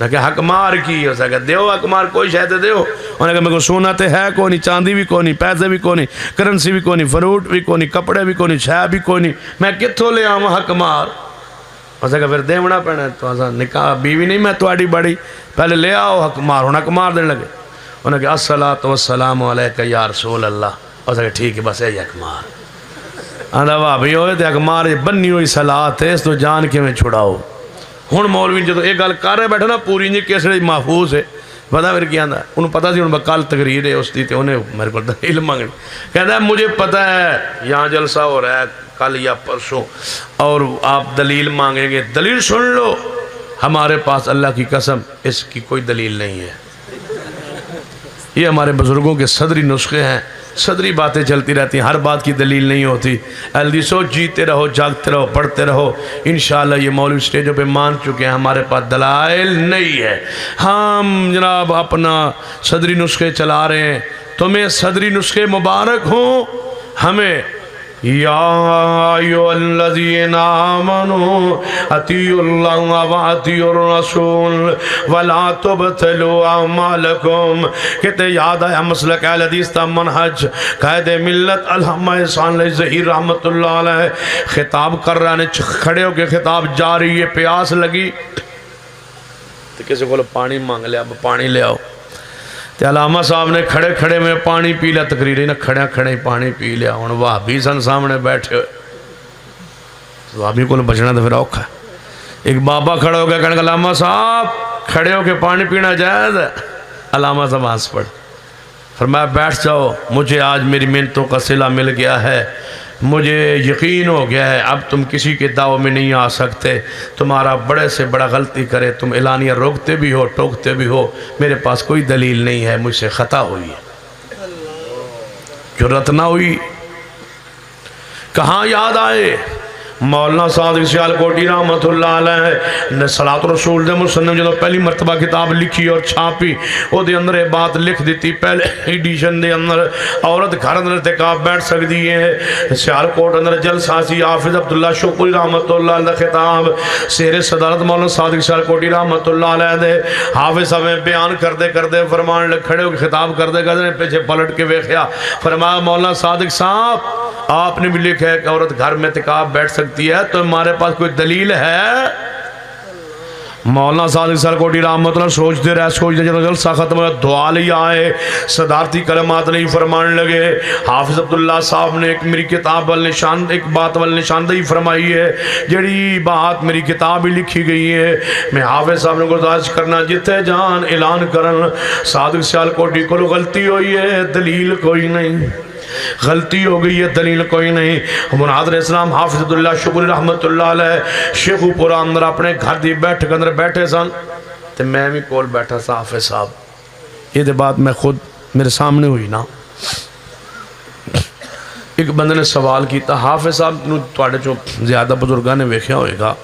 میں کہ حق مار کی ہو سکتا دیو حق مار کوئی شاید دیو انہوں نے کہا میں کو سونا تے ہے کوئی نہیں چاندی بھی کوئی نہیں پیسے بھی کوئی نہیں کرنسی بھی کوئی نہیں فروٹ بھی کوئی نہیں کپڑے بھی کوئی نہیں شاہ بھی کوئی نہیں میں کتھوں لے آؤں حق مار اسے کہا پھر دیونا پڑنا تو اسا نکاح بیوی نہیں میں تواڈی بڑی پہلے لے آؤ حق مار ہونا حق مار دینے لگے انہوں نے کہا الصلاۃ والسلام علیکہ یا رسول اللہ اسے کہا ٹھیک ہے بس اے حق مار آندھا بھابی ہوئے تے حق مار بنی ہوئی صلاۃ ہے اس تو جان کے میں چھڑاؤ ہن مولوی جو تو ایک گل کر رہے بیٹھا نا پوری انجی کیسے محفوظ ہے پتا پھر کیا آندھا انہوں پتا سی انہوں کل تقریر ہے اس دی تے انہیں میرے کو دلیل مانگنی کہتا ہے مجھے پتا ہے یہاں جلسہ ہو رہا ہے کل یا پرسوں اور آپ دلیل مانگیں گے دلیل سن لو ہمارے پاس اللہ کی قسم اس کی کوئی دلیل نہیں ہے یہ ہمارے بزرگوں کے صدری نسخے ہیں صدری باتیں چلتی رہتی ہیں ہر بات کی دلیل نہیں ہوتی الدیسو جیتے رہو جاگتے رہو پڑھتے رہو انشاءاللہ یہ مولوی سٹیجوں پہ مان چکے ہیں ہمارے پاس دلائل نہیں ہے ہم جناب اپنا صدری نسخے چلا رہے ہیں تمہیں صدری نسخے مبارک ہوں ہمیں یا ایھا الذین آمنوا اطیعوا اللہ واطیعوا الرسول ولا تبطلوا اعمالکم کہتے یاد آیا مسلک اہل حدیث تا منہج قائد ملت علامہ احسان علی ظہیر رحمت اللہ علیہ خطاب کر رہا نے کھڑے ہو کے خطاب جاری ہے پیاس لگی تو کسی کو پانی مانگ لیا اب پانی لے آؤ تے علامہ صاحب نے کھڑے کھڑے میں پانی پی لیا تقریری نے کھڑے کھڑے پانی پی لیا ہوں وہابی سن سامنے بیٹھے ہوئے وہابی کو بچنا تو پھر اوکھا ہے ایک بابا کھڑا ہو گیا کہنے علامہ صاحب کھڑے ہو کے پانی پینا جائز ہے علامہ صاحب ہنس پڑ فرمایا بیٹھ جاؤ مجھے آج میری محنتوں کا صلہ مل گیا ہے مجھے یقین ہو گیا ہے اب تم کسی کے دعوے میں نہیں آ سکتے تمہارا بڑے سے بڑا غلطی کرے تم اعلانیہ روکتے بھی ہو ٹوکتے بھی ہو میرے پاس کوئی دلیل نہیں ہے مجھ سے خطا ہوئی ہے جرأت نہ ہوئی کہاں یاد آئے مولانا صادق سیالکوٹی رحمت اللہ علیہ نے صلاۃ رسول دے مصنف جدو پہلی مرتبہ کتاب لکھی اور چھاپی او دے اندر بات لکھ دیتی پہلے ایڈیشن دے اندر عورت گھر اندر اتکاف بیٹھ سکتی ہے سیالکوٹ اندر جلسہ سی حافظ عبداللہ شکری رحمت اللہ علیہ خطاب سیر صدارت مولانا صادق سیالکوٹی رحمت اللہ علیہ دے حافظ ہمیں بیان کردے فرمان لے کھڑے ہو کے خطاب کردے پیچھے پلٹ کے ویکھیا فرمایا مولانا صادق صاحب آپ نے بھی لکھا ہے کہ عورت گھر میں اتکاف بیٹھ سکتی ہے تو ہمارے پاس کوئی دلیل ہے مولانا صادق سیالکوٹی رحمت اللہ سوچتے رہے جب جلسہ ختم ہوا دعا لے آئے صدارتی کلمات نہیں فرمان لگے حافظ عبداللہ صاحب نے ایک میری کتاب ایک بات نشاندہی فرمائی ہے جڑی بات میری کتاب ہی لکھی گئی ہے میں حافظ صاحب نے گزارش کرنا جتے جان اعلان کرن صادق سیالکوٹی کو غلطی ہوئی ہے دلیل کوئی نہیں غلطی ہو گئی ہے دلیل کوئی نہیں مناظر اسلام حافظ عبداللہ شکری رحمت اللہ علیہ شیخو پورا اندر اپنے گھر دی بیٹھ کے اندر بیٹھے سن تو میں بھی کول بیٹھا سا حافظ صاحب یہ دے بات میں خود میرے سامنے ہوئی نا ایک بندے نے سوال کیتا حافظ صاحب نو توڑے جو زیادہ بزرگاں نے ویکھیا ہوئے گا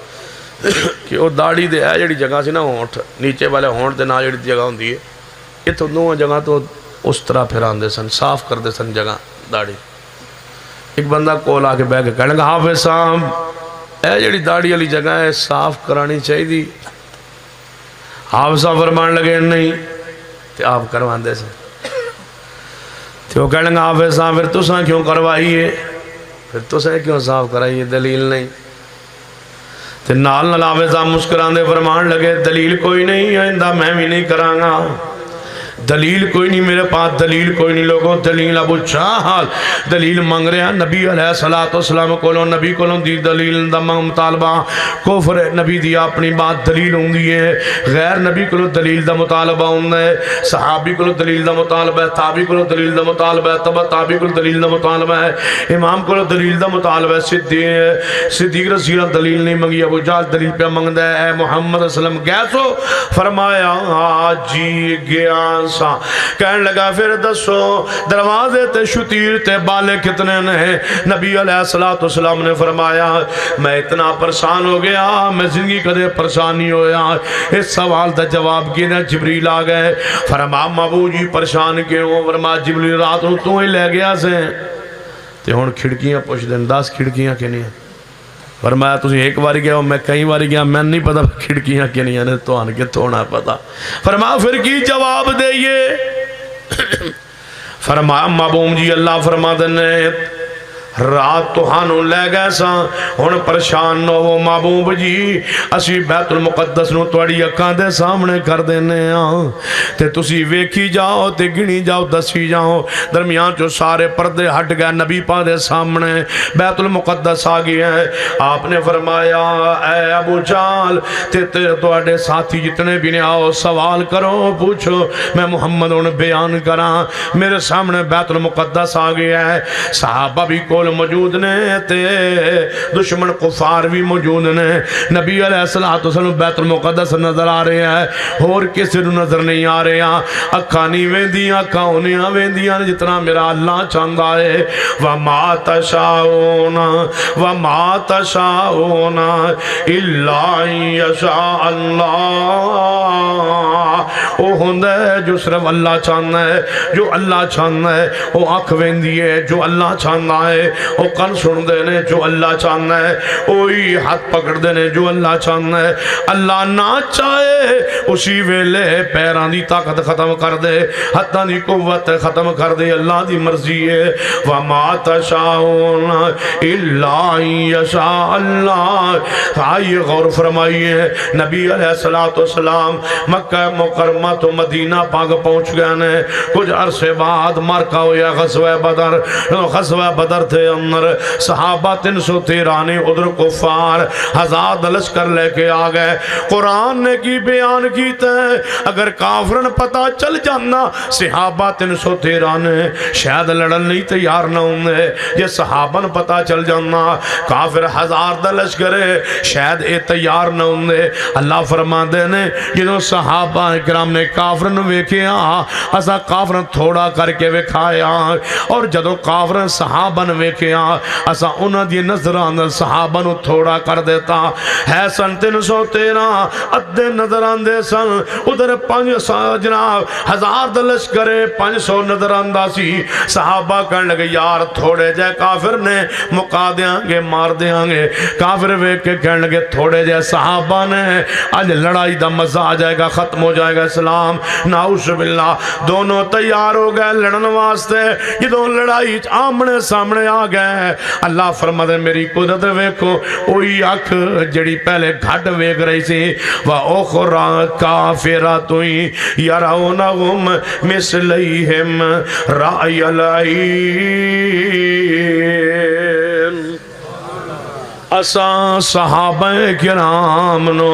کہ وہ داڑھی دے ہے جڑی جگہ سی نا ہونٹ نیچے والے ہونٹ دے نا جڑی جگہ ہوندی ہے یہ تو دو جگہ تو اس طرح پھران دے سن صاف کر دے سن جگہ داڑھی ایک بندہ کول آ کے بہ کے کہنے گا حافظ صاحب اے جڑی داڑھی والی جگہ ہے صاف کرانی چاہیے دی حافظ صاحب فرمان لگے نہیں تے آپ کروان دے سن تے وہ کہنے گا حافظ صاحب پھر تساں کیوں کروائیے پھر تساں کیوں صاف کرائیے دلیل نہیں تے نال حافظ صاحب مسکران دے فرمان لگے دلیل کوئی نہیں آئندہ میں بھی نہیں کران گا دلیل کوئی نہیں میرے پاس دلیل کوئی نہیں لوگوں دلیل ابو چاہال دلیل مانگ رہے ہیں نبی علیہ السلام کو نبی کو دی دلیل دا مطالبہ کفر نبی دی اپنی بات دلیل ہوں دی ہے غیر نبی کو دلیل دا مطالبہ ہوں ہے صحابی کو دلیل دا مطالبہ ہے تابعی کو دلیل دا مطالبہ ہے تبع تابعی کو دلیل دا مطالبہ ہے امام کو دلیل دا مطالبہ ہے صدیق رضی اللہ دلیل نہیں منگی ابو جہل دلیل پہ منگ دے اے محمد صلی اللہ علیہ وسلم گیسو فرمایا آجی گیا کہنے لگا پھر دسو دروازے تے شتیر تے بالے کتنے نے نبی علیہ السلام نے فرمایا میں اتنا پریشان ہو گیا میں زندگی کدے پریشان نہیں ہویا اس سوال دا جواب کینے جبریل آ گئے فرمایا مابو جی پریشان کیوں فرمایا جبریل رات تو ہی لے گیا سے تے ہن کھڑکیاں پوچھ دیں 10 کھڑکیاں کینی فرمایا تسی ایک باری گیا میں کئی باری گیا میں نہیں پتا کھڑکیاں کنیاں نے تو آن کے تونا پتا فرمایا پھر کی جواب دے یہ فرمایا معبوم جی اللہ فرما دینے رات تو ہانو لے گئے سا ہن پریشان نہ ہو معبوب جی اسی بیت المقدس نو توڑی اکاں دے سامنے کر دینے تے تسی ویکھی جاؤ تے گنی جاؤ دسی جاؤ درمیان جو سارے پردے ہٹ گئے نبی پاک دے سامنے بیت المقدس آ گیا ہے آپ نے فرمایا اے ابو جال تے توڑے ساتھی جتنے بھی نے آؤ سوال کرو پوچھو میں محمد ان بیان کراں میرے سامنے بیت المقدس آ گیا ہے صحابہ بھی کول موجود نے تے دشمن کفار بھی موجود نے نبی علیہ السلام بیت المقدس نظر آ رہے ہیں اور کسی نو نظر نہیں آ رہے ہیں اکھاں نہیں ویندیاں کاؤنیاں ویندیاں جتنا میرا اللہ چاہندا ہے وما تشاؤون الا یشاء اللہ او ہوندا ہے جو صرف اللہ چاہنا ہے جو اللہ چاہنا ہے وہ آنکھ ویندی ہے جو اللہ چاہنا ہے وہ کن سن دینے جو اللہ چاہنا ہے وہی ہاتھ پکڑ دینے جو اللہ چاہنا ہے اللہ نہ چاہے اسی ویلے پیران دی طاقت ختم کر دے ہتھاں دی قوت ختم کر دے اللہ دی مرضی ہے وما تشاؤون الا یشاء اللہ آئیے غور فرمائیے نبی علیہ السلام مکہ مکرمہ تو مدینہ پاک پہنچ گئے نے کچھ عرصے بعد مارکا ہویا غزوہ بدر غزوہ بدر تھے اندر صحابہ 313 نے ادھر کفار ہزار لشکر لے کے آ گئے قرآن نے کی بیان کیتا ہے اگر کافرن پتا چل جانا صحابہ 313 نے شاید لڑن نہیں تیار نہ ہوندے یہ صحابن پتا چل جانا کافر ہزار لشکر شاید اے تیار نہ ہوندے اللہ فرما دے نے جنہوں صحابہ کرام نے کافرن ویکھیا اسا کافرن تھوڑا کر کے وکھایا اور جدو کافرن صحابن ویکھیا اسا انہاں دی نظران صحابہ نو تھوڑا کر دیتا ہے سن 313 ادھے نظران دے سن ادھر 500 جناب ہزار دلش کرے 500 نظران دا سی صحابہ کرن لگے یار تھوڑے جے کافر نے مکا دیاں گے مار دیاں گے کافر ویک کے کہن لگے تھوڑے جے صحابہ نے آج لڑائی دا مزہ آ جائے گا ختم ہو جائے گا اسلام نعوذ باللہ دونوں تیار ہو گئے لڑن واسطے یہ دو لڑائی آمنے سامنے آ گئے اللہ فرما دے میری قدرت ویکھو اوہی اکھ جڑی پہلے گھٹ ویکھ رہی سی وَأُخْرَى كَافِرَةٌ يَرَوْنَهُمْ مِثْلَيْهِمْ رَأْيَ الْعَيْنِ اساں صحابہ کرام نو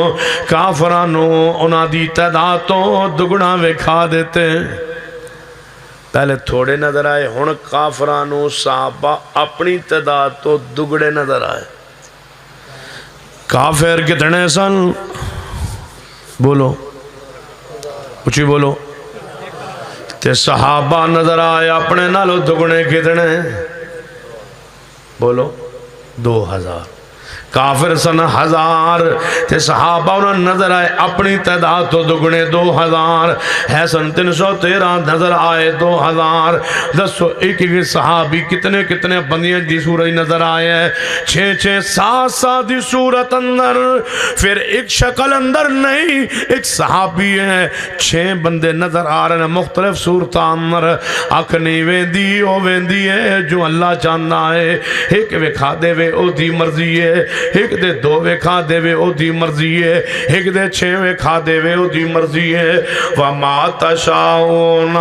کافرانو انہاں دی تعداد تو دگنا وکھا دیتے پہلے تھوڑے نظر آئے ہن کافرانو صحابہ اپنی تعداد تو دگڑے نظر آئے کافر کتنے سن بولو اچھی بولو تے صحابہ نظر آئے اپنے نالو دگنے کتنے بولو 2000 کافر سن 1000 تے صحابہ انہوں نظر آئے اپنی تعداد تو دگنے 2000 ہے سن 313 نظر آئے 2000 دسو ایک ایک صحابی کتنے کتنے بندیاں دی صورت نظر آئے ہیں 6 7 دی صورت اندر پھر ایک شکل اندر نہیں ایک صحابی ہے 6 بندے نظر آ رہے ہیں مختلف صورت اندر اکھ نہیں ویندی او ویندی ہے جو اللہ چاہنا ہے ایک وکھا دے وے او دی مرضی ہے ایک دے 2 وکھا دے وے او دی مرضی ہے ایک دے 6 وکھا دے وے او دی مرضی ہے وَمَا تَشَاؤُونَ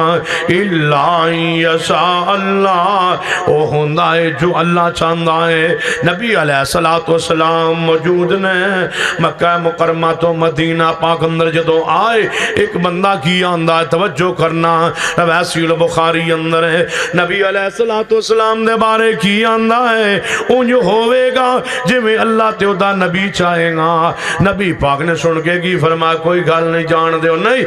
إِلَّا يَشَاءَ اللَّهُ او ہوندہ ہے جو اللہ چاہندہ ہے نبی علیہ السلام موجود نے مکہ مکرمہ تو مدینہ پاک اندر جدو آئے ایک بندہ کی آندہ ہے توجہ کرنا روایت البخاری اندر ہے نبی علیہ السلام دے بارے کی آندہ ہے اون جو ہوئے گا جی میں اللہ تے دا نبی چاہے گا نبی پاک نے سن کے کی فرمایا کوئی گل نہیں جان دے نہیں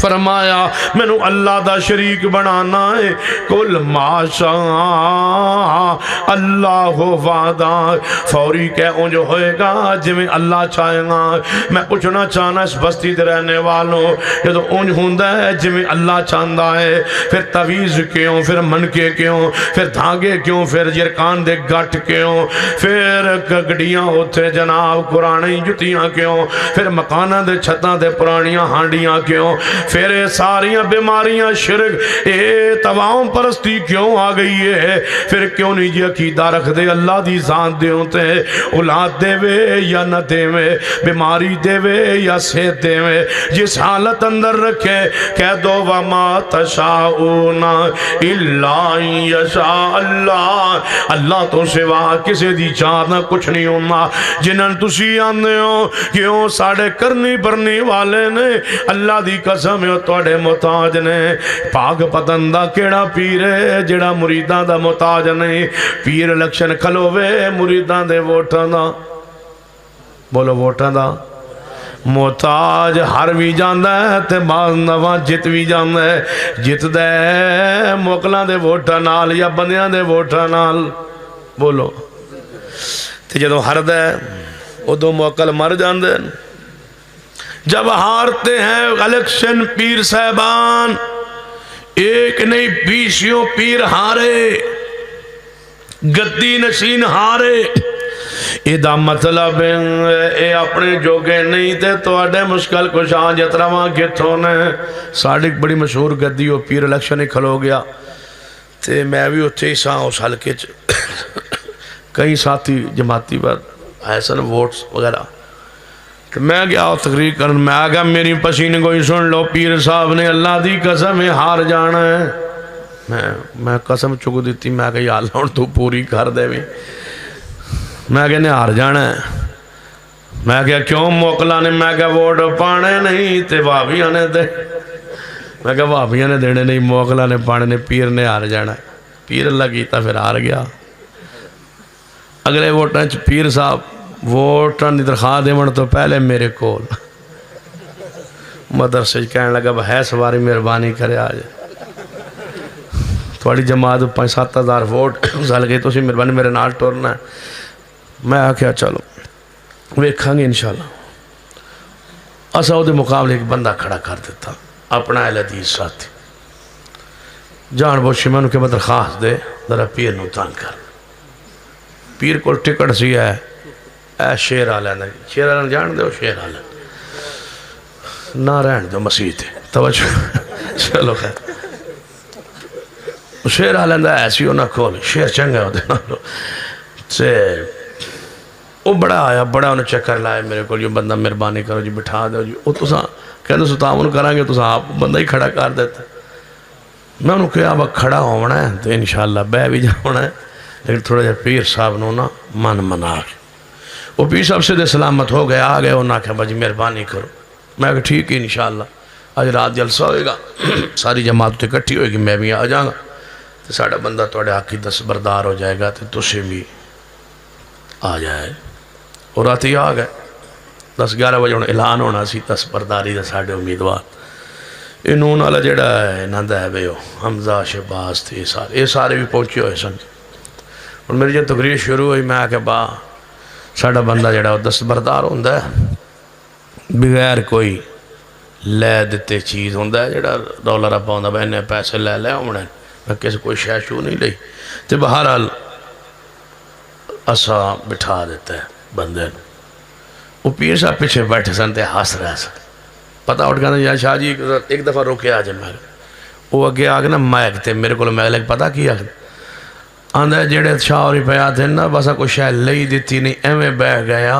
فرمایا میں نو اللہ دا شریک بنانا ہے کل ما شاء اللہ وعدہ فوری کہہ اون جو ہوئے گا جی میں اللہ چاہے گا میں پوچھنا چاہنا اس بستی دے رہنے والوں یہ تو اون ہوندہ ہے جی میں اللہ چاہندہ ہے پھر تویز کیوں پھر منکے کیوں پھر دھاگے کیوں پھر جرکان دے گٹ کیوں پھر گڈیاں اوتھے جناب پرانی جتیاں کیوں، پھر مکاناں دے چھتاں دے پرانیاں ہانڈیاں کیوں، پھر اے ساریاں بیماریاں شرک اے تواؤں پرستی کیوں آ گئی ہے؟ پھر کیوں نہیں جی عقیدہ رکھ دے اللہ دی ذات دے ہوتے اولاد دے وے یا نہ دے وے، بیماری دے وے یا صحت دے وے، جس حالت اندر رکھے کہہ دو وما تشاؤون الا یشاء اللہ، اللہ تو سوا کسی دی چاہنا کچھ نہیں ہونا۔ جنہاں تسی آنے ہو کہ وہ ساڑھے کرنی برنی والے نے، اللہ دی قسم ہے توڑے محتاج نے۔ پاک پتندہ کیڑا پیر ہے جڑا مریدان دا محتاج نہیں؟ پیر الیکشن کھلوے مریدان دے ووٹاں دا، بولو ووٹاں دا محتاج ہر بھی جاندہ ہے تے بعض نواں جت بھی جاندہ ہے، جت دے موکلان دے ووٹاں نال یا بندیاں دے ووٹاں نال، بولو تے جدو ہر دے وہ دو موکل مر جاندے۔ جب ہارتے ہیں الیکشن پیر صاحبان، ایک نہیں بیسیوں پیر ہارے، گدی نشین ہارے، ایدہ مطلب اے اپنے جوگے نہیں تے تو اڈے مشکل کچھ آن جترا وہاں کتوں نے۔ ساڑھے بڑی مشہور گدی ہو پیر الیکشن ہی کھلو گیا تے میں بھی اتھے ہی ساں اس حلقے کئی ساتھی جماعتی پر ایسن ووٹس وغیرہ، تو میں گیا تقریر کرن، میں آگا میری پسین کوئی سن لو، پیر صاحب نے اللہ دی قسم ہار جانا ہے۔ میں قسم چکو دیتی، میں کہا یا اللہ تو پوری کر دے بھی، میں کہنے ہار جانا ہے۔ میں کہا کیوں موکلا نے؟ میں کہا ووٹ پانے نہیں تے وابیاں نے دے، میں کہا وابیاں نے دینے نہیں، موکلا نے پانے نے، پیر نے ہار جانا ہے۔ پیر اللہ کیتا پھر ہار گیا۔ اگلے ووٹاں پیر صاحب ووٹاں دی درخواست دیون تو پہلے میرے کول مدرسے کہنے لگا ہے سواری مہربانی کرے آج تھوڑی جماعت 5-7 ہزار ووٹ سال گئی تو اسی مہربانی میرے نال ٹورنا ہے۔ میں آکھیا چلو ویکھاں گے انشاءاللہ۔ اسا دے مقابلے ایک بندہ کھڑا کر دیتا اپنا اہل حدیث ساتھی، جان بوچھی میں انہوں کے درخواست دے ذرا پیر نو تنگ کر۔ پیر کو ٹکٹ سی ہے اے شیر آلین، شیر آلین جان دے ہو؟ شیر آلین نہ رہن دو مسیح تھے توجہ چلو خیر، شیر آلین دا ایسی ہو نہ کھول، شیر چنگا ہو دینا لو سے۔ وہ بڑا آیا، بڑا انہیں چکر لائے میرے کو، جو بندہ مہربانی کرو جی بٹھا دو جی، وہ تو ساں کہنے سو تعاون کریں گے تو ساں آپ بندہ ہی کھڑا کر دیتا۔ میں انہوں کہا اب کھڑا ہونا ہے تو انشاءاللہ بے بھی جانا ہے، لیکن تھوڑا جا پیر صاحب نو نا من منا کے وہ پیر صاحب سے دے سلامت ہو گئے، آ گئے، انہوں نے کہا بجی مہربانی کرو۔ میں کہا ٹھیک ہے انشاءاللہ آج رات جلسہ ہوئے گا، ساری جماعت تے اکٹھی ہوئے گی، میں بھی آ جاؤں گا تو ساڑھا بندہ توڑے حقی دستبردار ہو جائے گا تو تُسے بھی آ جائے۔ اور رات ہی آ گئے 10-11 بجے اعلان ہونا سی دستبرداری دا ساڑھے امیدوار، انہوں نے جڑا ہے نندہ ہے بے حمزہ شہباز تھے، یہ سارے بھی پہنچے ہوئے سن۔ اور میری جب تقریر شروع ہوئی میں آکے با ساڑھا بندہ جڑا وہ دستبردار ہوندہ ہے، بغیر کوئی لے دیتے چیز ہوندہ ہے، جڑا ڈالر اپا ہوندہ بہنے پیسے لے لے ہونے، میں کسی کوئی شے شو نہیں لئی، تو بہرحال اسا بٹھا دیتا ہے بندے نے۔ وہ پیر صاحب پیچھے بیٹھے سن تے ہاس رہا سن، پتہ اٹھ گیا یا شاہ جی ایک دفعہ روکے آ جائے میں، وہ اگے آگے نا مائک تے میرے کو میں لگ پتہ کیا آندھا جڑے شاہ اور پیا تھے نا بسا کوئی شاہ لئی دیتی نہیں، ایویں بہ گیا۔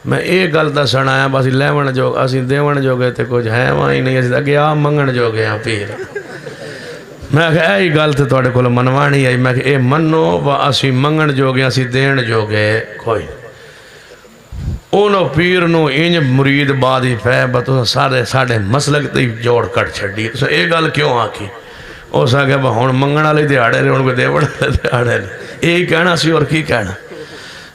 میں ایک گل دا سنایا بس لیون جو اسی دیون جو گئے تے کچھ ہے وہاں ہی نہیں، اسی اگے آ منگن جو گئے ہیں پیر۔ میں کہا اے گل تے توڑے کو منوانی آئی، میں کہا اے منو اسی منگن جو گئے اسی دین جو گئے کوئی انہوں پیر نو انج مرید بادی پہ بتو سارے مسلک تی جوڑ کٹ چھڑی۔ تو اے گل کیوں آکی؟ اس آگے ہون منگن والے دیہڑے نے، ان کو دیوڑ والے دیہڑے نے، یہی کہنا سی اور کی کہنا۔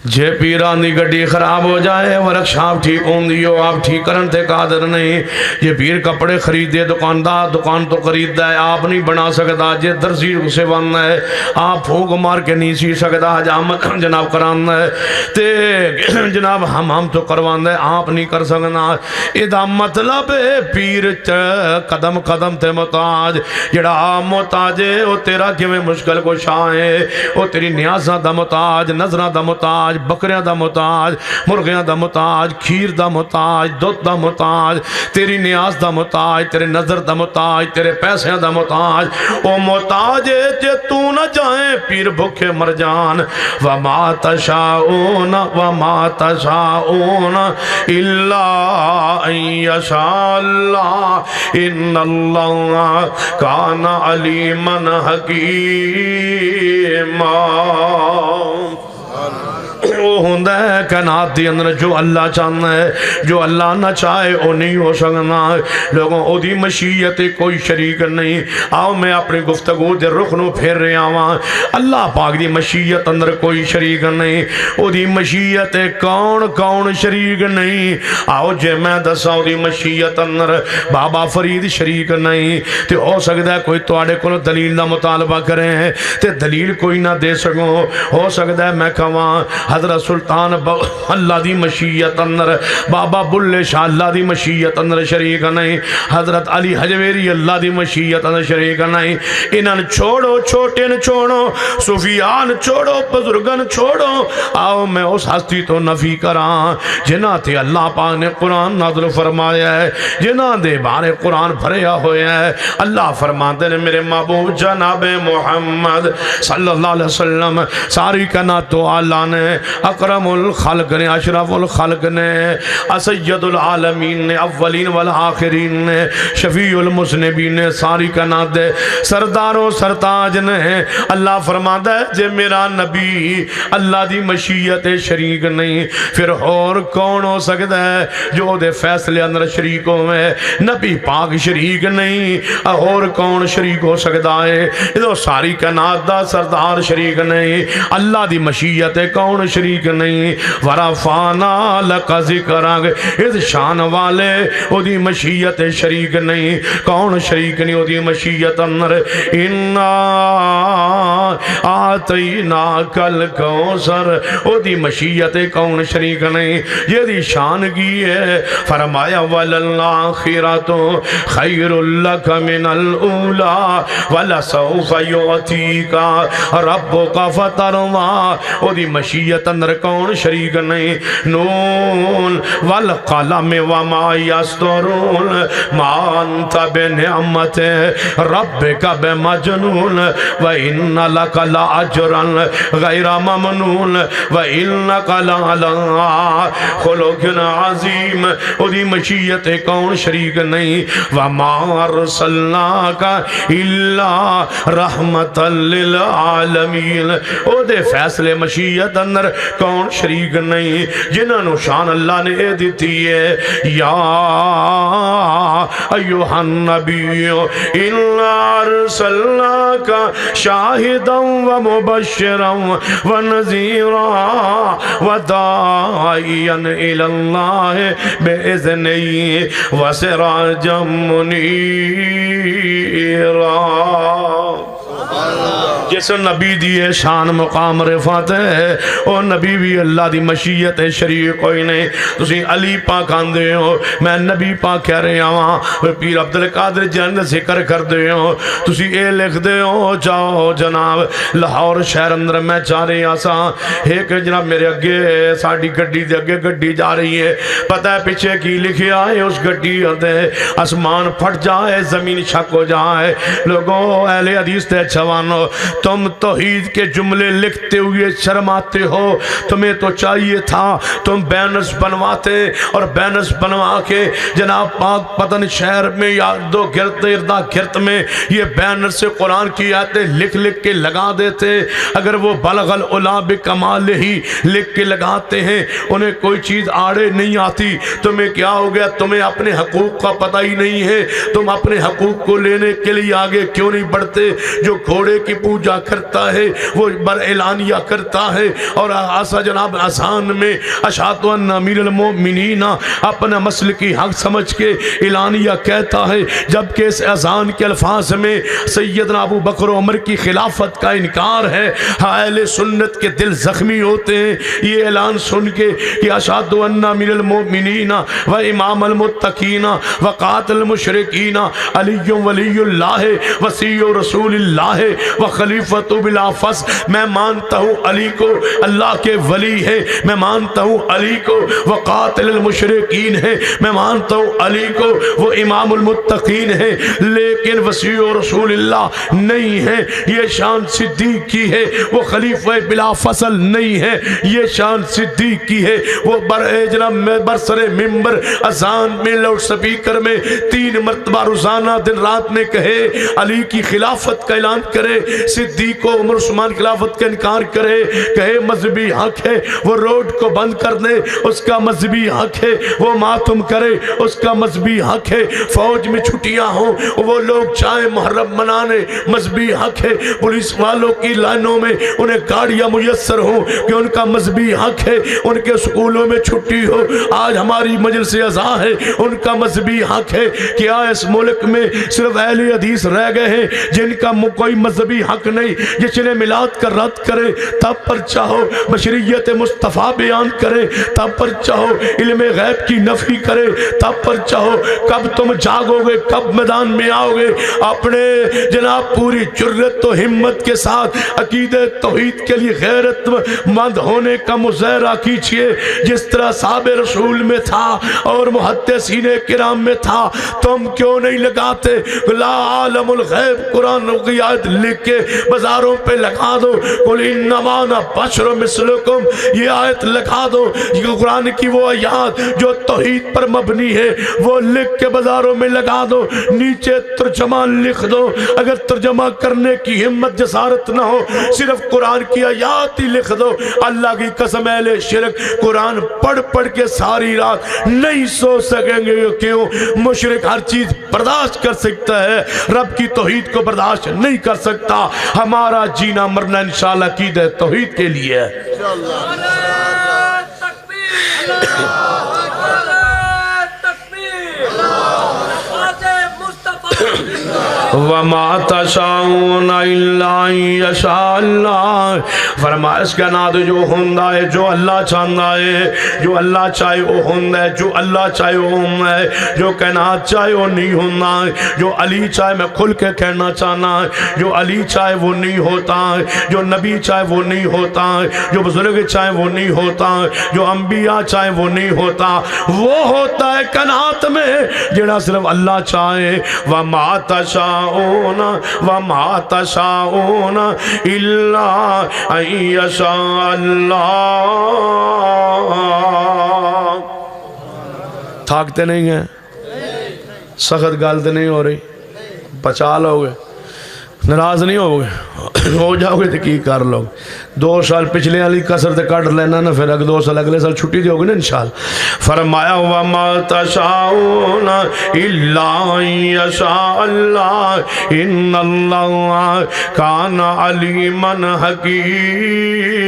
جے پیران دی گڈی خراب ہو جائے ورک شاپ ٹھیک ہوں دیو آپ ٹھیک کرن تے قادر نہیں۔ یہ پیر کپڑے خریدے دکاندار دکان تو خریدہ ہے، آپ نہیں بنا سکتا۔ جے درزی اسے بننا ہے آپ پھونک مار کے نہیں سی سکتا، حجامت جناب کرانا ہے تے جناب ہم تو کروانا ہے، آپ نہیں کر سکنا۔ ادھا مطلب ہے پیر قدم قدم تے محتاج، جڑا محتاج ہے وہ تیرا کیویں مشکل کو شاہ ہے، وہ تیری نیازہ دا محتاج، نظرہ دا محتاج، محتاج، بکریاں دا محتاج، مرغیاں دا محتاج، کھیر دا محتاج، دودھ دا محتاج، تیری نیاز دا محتاج، تیرے نظر دا محتاج، تیرے پیسے دا محتاج، او محتاج جے تو نہ جائیں پیر بھوکے مر جان۔ وما تشاؤون الا ان یشاء اللہ ان اللہ کان علیما حکیما۔ وہ ہوندہ ہے کائنات دی اندر جو اللہ چاہنا ہے، جو اللہ نہ چاہے وہ نہیں ہو سکنا۔ لوگوں او دی مشیت کوئی شریک نہیں۔ آؤ میں اپنی گفتگو دے رخ نو پھیر رہے آواں۔ اللہ پاک دی مشیت اندر کوئی شریک نہیں، او دی مشیت کون شریک نہیں۔ آؤ جے میں دسا او دی مشیت اندر بابا فرید شریک نہیں تے ہو سکتا ہے کوئی تواڈے کول دلیل دا مطالبہ کریں تے دلیل کوئی نہ دے سکوں۔ ہو سکتا ہے میں کہواں حضرت سلطان اللہ دی مشیت اندر، بابا بلے شاہ اللہ دی مشیت اندر شریک نہیں، حضرت علی حجویری اللہ دی مشیت اندر شریک نہیں۔ انہاں چھوڑو، چھوٹے نے چھوڑو، صوفیان چھوڑو، بزرگن چھوڑو۔ آؤ میں اس ہستی تو نفی کراں جنہاں تے اللہ پاک نے قرآن نازل فرمایا ہے، جنہاں دے بارے قرآن بھریا ہویا ہے۔ اللہ فرماتے ہیں میرے محبوب جناب محمد صلی اللہ علیہ وسلم ساری کائنات تو اللہ نے، اکرم الخلق نے، اشرف الخلق نے، سید العالمین نے، اولین والآخرین نے، شفیع المذنبین نے، ساری کائنات دے سردار و سرتاج نے۔ اللہ فرماتا ہے جے میرا نبی اللہ دی مشیت شریک نہیں پھر اور کون ہو سکتا ہے جو دے فیصلے اندر شریک ہوئے؟ نبی پاک شریک نہیں اور کون شریک ہو سکتا ہے؟ ادھو ساری کائنات دا سردار شریک نہیں، اللہ دی مشیت کون شریک نہیں؟ ورفعنا لک ذکرک، اس شان والے او دی مشیت شریک نہیں، کون شریک نہیں او دی مشیت اندر؟ انا آتیناک الکوثر، او دی مشیت کون شریک نہیں؟ یہ دی شان کی ہے۔ فرمایا وللآخرۃ خیر لک من الاولی ولسوف یعطیک ربک فترضی، او دی مشیت اندر کون شریک نہیں؟ نون والقلم وما یسطرون ما انت بنعمت ربک بمجنون وان لک لاجرا غیر ممنون وانک لعلی خلق عظیم، او دی مشیت کون شریک نہیں؟ وما ارسلناک الا رحمت للعالمین، او دے فیصلے مشیت اندر کون شریک نہیں؟ جنہاں نو شان اللہ نے اے دیتی ہے یا ایوہ النبی انا ارسلناک شاہدا ومبشرا ونذیرا وداعیا الی اللہ بإذنہ وسراجا منیرا۔ جس نبی دی شان مقام رفعت ہے او نبی بھی اللہ دی مشیت شریک کوئی نہیں۔ تسی علی پاک آندے ہو، میں نبی پاک کہہ رہے ہاں، پیر عبدالقادر جن ذکر کر دے ہو، تسی اے لکھ دے ہو جاؤ جناب لاہور شہر اندر میں چاہ رہے آسا ایک جناب میرے اگے ساڑی گڈی دے اگے گڈی جا رہی ہے، پتہ ہے پیچھے کی لکھیا ہے اس گڈی دے آسمان پھٹ جائے زمین شک ہو جائے۔ لوگوں اہل حدیث تے جوانو تم توحید کے جملے لکھتے ہوئے شرماتے ہو، تمہیں تو چاہیے تھا تم بینرز بنواتے اور بینرز بنوا کے جناب پاک پتن شہر میں یا دو گرد اردا گرد میں یہ بینر سے قرآن کی آیتیں لکھ لکھ کے لگا دیتے۔ اگر وہ بلغ العلا بکمال ہی لکھ کے لگاتے ہیں انہیں کوئی چیز آڑے نہیں آتی، تمہیں کیا ہو گیا؟ تمہیں اپنے حقوق کا پتہ ہی نہیں ہے، تم اپنے حقوق کو لینے کے لیے آگے کیوں نہیں بڑھتے؟ جو گھوڑے کی پوجا کرتا ہے وہ بر اعلانیہ کرتا ہے اور آسا جناب آسان میں اشہد ان امیر المؤمنین اپنا مسل کی حق سمجھ کے اعلانیہ کہتا ہے، جبکہ اس اذان کے الفاظ میں سیدنا ابو بکر و عمر کی خلافت کا انکار ہے۔ اہل سنت کے دل زخمی ہوتے ہیں یہ اعلان سن کے کہ اشہد ان امیر المؤمنین و امام المتقین و قاتل المشرکین علی ولی اللہ وصی رسول اللہ ہے وخلیفۃ بلا فصل، میں مانتا ہوں علی کو اللہ کے ولی ہے، میں مانتا ہوں علی کو وقاتل المشرکین ہے، میں مانتا ہوں علی کو وہ امام المتقین ہے، لیکن وسیع رسول اللہ نہیں ہے، یہ شان صدیق کی ہے، وہ خلیفہ بلا فصل نہیں ہے، یہ شان صدیق کی ہے، وہ جناب برسر ممبر اذان میں لاؤڈ سپیکر میں 3 مرتبہ روزانہ دن رات میں کہے علی کی خلافت کا اعلان کرے، صدیق و عمر عثمان خلافت کا انکار کرے، کہے مذہبی حق ہے، وہ روڈ کو بند کر دے اس کا مذہبی حق ہے، وہ ماتم کرے اس کا مذہبی حق ہے، فوج میں چھٹیاں ہوں وہ لوگ چاہیں محرم منانے مذہبی حق ہے، پولیس والوں کی لائنوں میں انہیں گاڑیاں میسر ہوں کہ ان کا مذہبی حق ہے، ان کے سکولوں میں چھٹی ہو، آج ہماری مجلس اذاں ہے ان کا مذہبی حق ہے۔ کیا اس ملک میں صرف اہل حدیث رہ گئے ہیں جن کا کوئی مذہبی حق نہیں؟ جشن میلاد کا رد کرے تب پر چاہو بشریت مصطفیٰ بیان کرے، تب پر چاہو علم غیب کی نفی کرے، تب پر چاہو کب تم جاگو گے، کب میدان میں آؤ گے؟ اپنے جناب پوری جرت و ہمت کے ساتھ عقیدہ توحید کے لیے غیرت مند ہونے کا مظاہرہ کیجئے، جس طرح صحابہ رسول میں تھا اور محدثین کرام میں تھا۔ تم کیوں نہیں لگاتے لا عالم الغیب قرآن کی آیت لکھ کے بازاروں پہ لگا دو، قل انما انا بشر مثلکم، یہ آیت لگا دو، یہ قرآن کی وہ آیات جو توحید پر مبنی ہے وہ لکھ کے بازاروں میں لگا دو، نیچے ترجمہ لکھ دو۔ اگر ترجمہ کرنے کی ہمت جسارت نہ ہو صرف قرآن کی آیات ہی لکھ دو۔ اللہ کی قسم اہل شرک قرآن پڑھ پڑھ کے ساری رات نہیں سو سکیں گے، کیوں؟ مشرک ہر چیز برداشت کر سکتا ہے، رب کی توحید کو برداشت نہیں کر سکتا۔ ہمارا جینا مرنا انشاءاللہ عقیدہ توحید کے لیے ہے۔ وَمَا تَشَاءُونَ إِلَّا أَن يَشَاءَ اللَّهُ، فرمایا اس کا ناد جو ہوندہ ہے، جو اللہ چاہندہ ہے، جو اللہ چاہے وہ ہوندہ ہے، جو اللہ چاہے وہ ہوندہ ہے، جو کائنات چاہے وہ نہیں ہوندہ ہے، جو علی چاہے میں کھل کے کہنا چاہنا ہے، جو علی چاہے وہ نہیں ہوتا ہے، جو نبی چاہے وہ نہیں ہوتا ہے، جو بزرگ چاہے وہ نہیں ہوتا ہے، جو انبیاء چاہے وہ نہیں ہوتا، وہ ہوتا ہے کائنات میں جڑا صرف اللہ چاہے۔ وَمَا تَشَاءُونَ إِلَّا أَن يَشَاءَ اللَّهُ۔ تھاکتے نہیں ہیں؟ سخت گالتے نہیں ہو رہی؟ بچا لو گے؟ ناراض نہیں ہو گے؟ ہو جاؤ گے تو کی کر لو؟ 2 سال پچھلے والی کسر تے کٹ لینا نا، پھر 2 سال اگلے سال چھٹی دے ہوگی نا انشاءاللہ۔ فرمایا وَمَا تَشَاءُونَ إِلَّا أَن يَشَاءَ اللَّهُ إِنَّ اللَّهَ كَانَ عَلِيمًا حَكِيمًا۔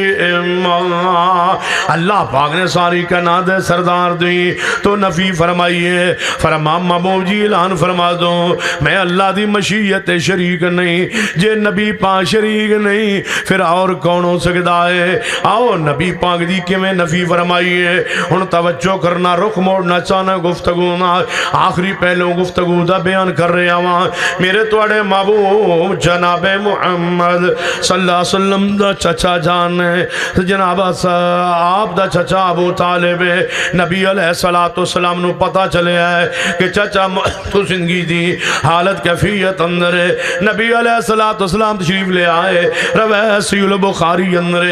اللہ پاک نے ساری کائنات سردار دی تو نفی فرمائیے، فرما محبوب جی اعلان فرما دو میں اللہ دی مشیت شریک نہیں، جے نبی پاک شریک نہیں پھر اور کون ہو سکتا ہے؟ آؤ نبی پاک دی کہ میں نفی فرمائیے۔ ہن توجہ کرنا، رخ موڑنا چاہنا گفتگو نہ، آخری پہلو گفتگو دا بیان کر رہے ہیں۔ میرے توڑے محبوب جناب محمد صلی اللہ علیہ وسلم دا چچا جان ہے، جناب آپ دا چچا ابو طالب ہے۔ نبی علیہ السلام نو پتہ چلے ہے کہ چچا تو زندگی دی حالت کیفیت اندر ہے۔ نبی علیہ السلام تشریف لے آئے، روایت صحیح البخاری اندر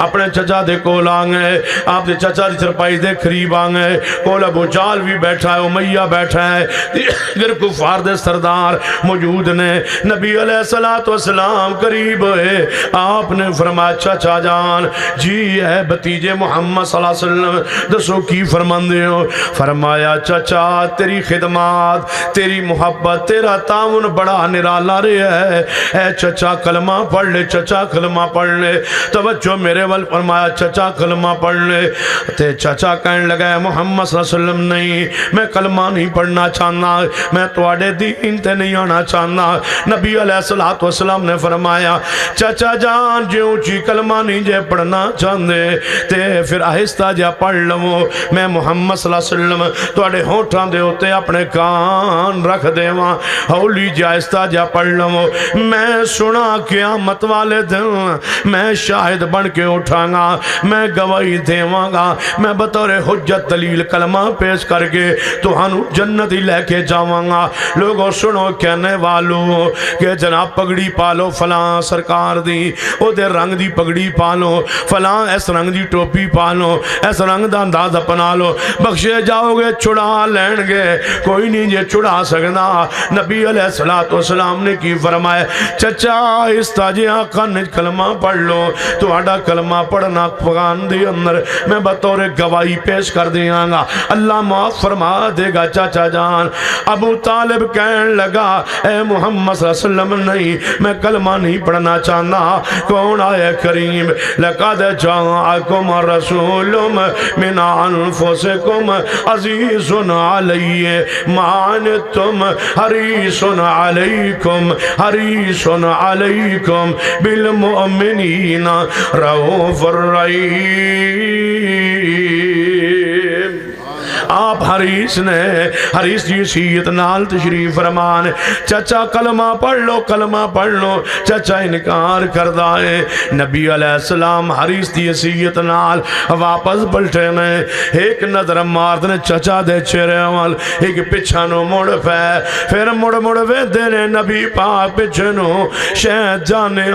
اپنے چچا دے کول آنگے، آپ دے چچا دی چرپائی دے قریب آنگے، کول ابو جال بھی بیٹھا ہے، امیہ بیٹھا ہے، گر کفار دے سردار موجود نے۔ نبی علیہ السلام قریب ہے، آپ نے فرمایا چچا جان جی ہے بتیجے محمد صلی اللہ علیہ وسلم دسو کی فرماندے ہو؟ فرمایا چچا تیری خدمات، تیری محبت، تیرا تعاون بڑا نرالا رہا ہے، اے چچا کلمہ پڑھ لے، چچا کلمہ پڑھ لے۔ توجہ میرے ول فرمایا چچا کلمہ پڑھ لے۔ تے چچا کہنے لگا ہے محمد صلی اللہ علیہ وسلم نہیں میں کلمہ نہیں پڑھنا چاہنا، میں تواڈے دین تے نہیں آنا چاہنا۔ نبی علیہ السلام نے فرمایا چچا جان جے اونچی کلمہ نہیں جے پڑھنا چاہندے تے پھر آہستہ جا پڑھ لو، میں محمد صلی اللہ علیہ وسلم تواڈے ہونٹاں دے ہوتے اپنے کان رکھ دیواں، ہولی جا آہستہ جا پڑھ لو، میں سنا قیامت والے دن میں شاہد بن کے اٹھاں گا، میں گواہی دیواں گا، میں بطور حجت دلیل کلمہ پیش کر کے تہانوں جنت ہی لے کے جاواں گا۔ لوگوں سنو کہنے والوں کہ جناب پگڑی پالو فلاں سرکار دی، او دے رنگ دی پگڑی پالو، فلاں اس رنگ دی ٹوپی پالو، اس رنگ دا انداز اپنا لو، بخشے جاؤ گے، چھڑا لین گے، کوئی نہیں جے چھڑا سکنا۔ نبی علیہ السلام نے کی فرمائے، چچا اس تاجے آقا نے کلمہ پڑھ لو، تو آڈا کلمہ پڑھنا پغان دی اندر میں بطور گواہی پیش کر دیاں گا، اللہ معاف فرما دے گا۔ چاچا جان ابو طالب کہنے لگا، اے محمد صلی اللہ علیہ وسلم نہیں، میں کلمہ نہیں پڑھنا چاہنا۔ کون آئے کریم، لَقَدْ جَاءَكُمْ رَسُولٌ مِّنْ أَنفُسِكُمْ عَزِيزٌ عَلَيْهِ مَا عَنِتُّمْ حَرِيصٌ عَلَيْكُمْ بِالْمُؤْمِنِينَ رَءُوفٌ رَحِيمٌ۔ آپ حریص نے، حریص جی سیت نال تشریف فرمان، چچا کلمہ پڑھ لو، کلمہ پڑھ لو، چچا انکار کردہ ہے۔ نبی علیہ السلام حریص دی سیت نال واپس بلٹے نے، ایک نظر مارد نے چچا دے چہرے وال، ایک پچھا نو مڑ پہ، پھر مڑ ویدے نے نبی پاک پچھے نو، شہد جانے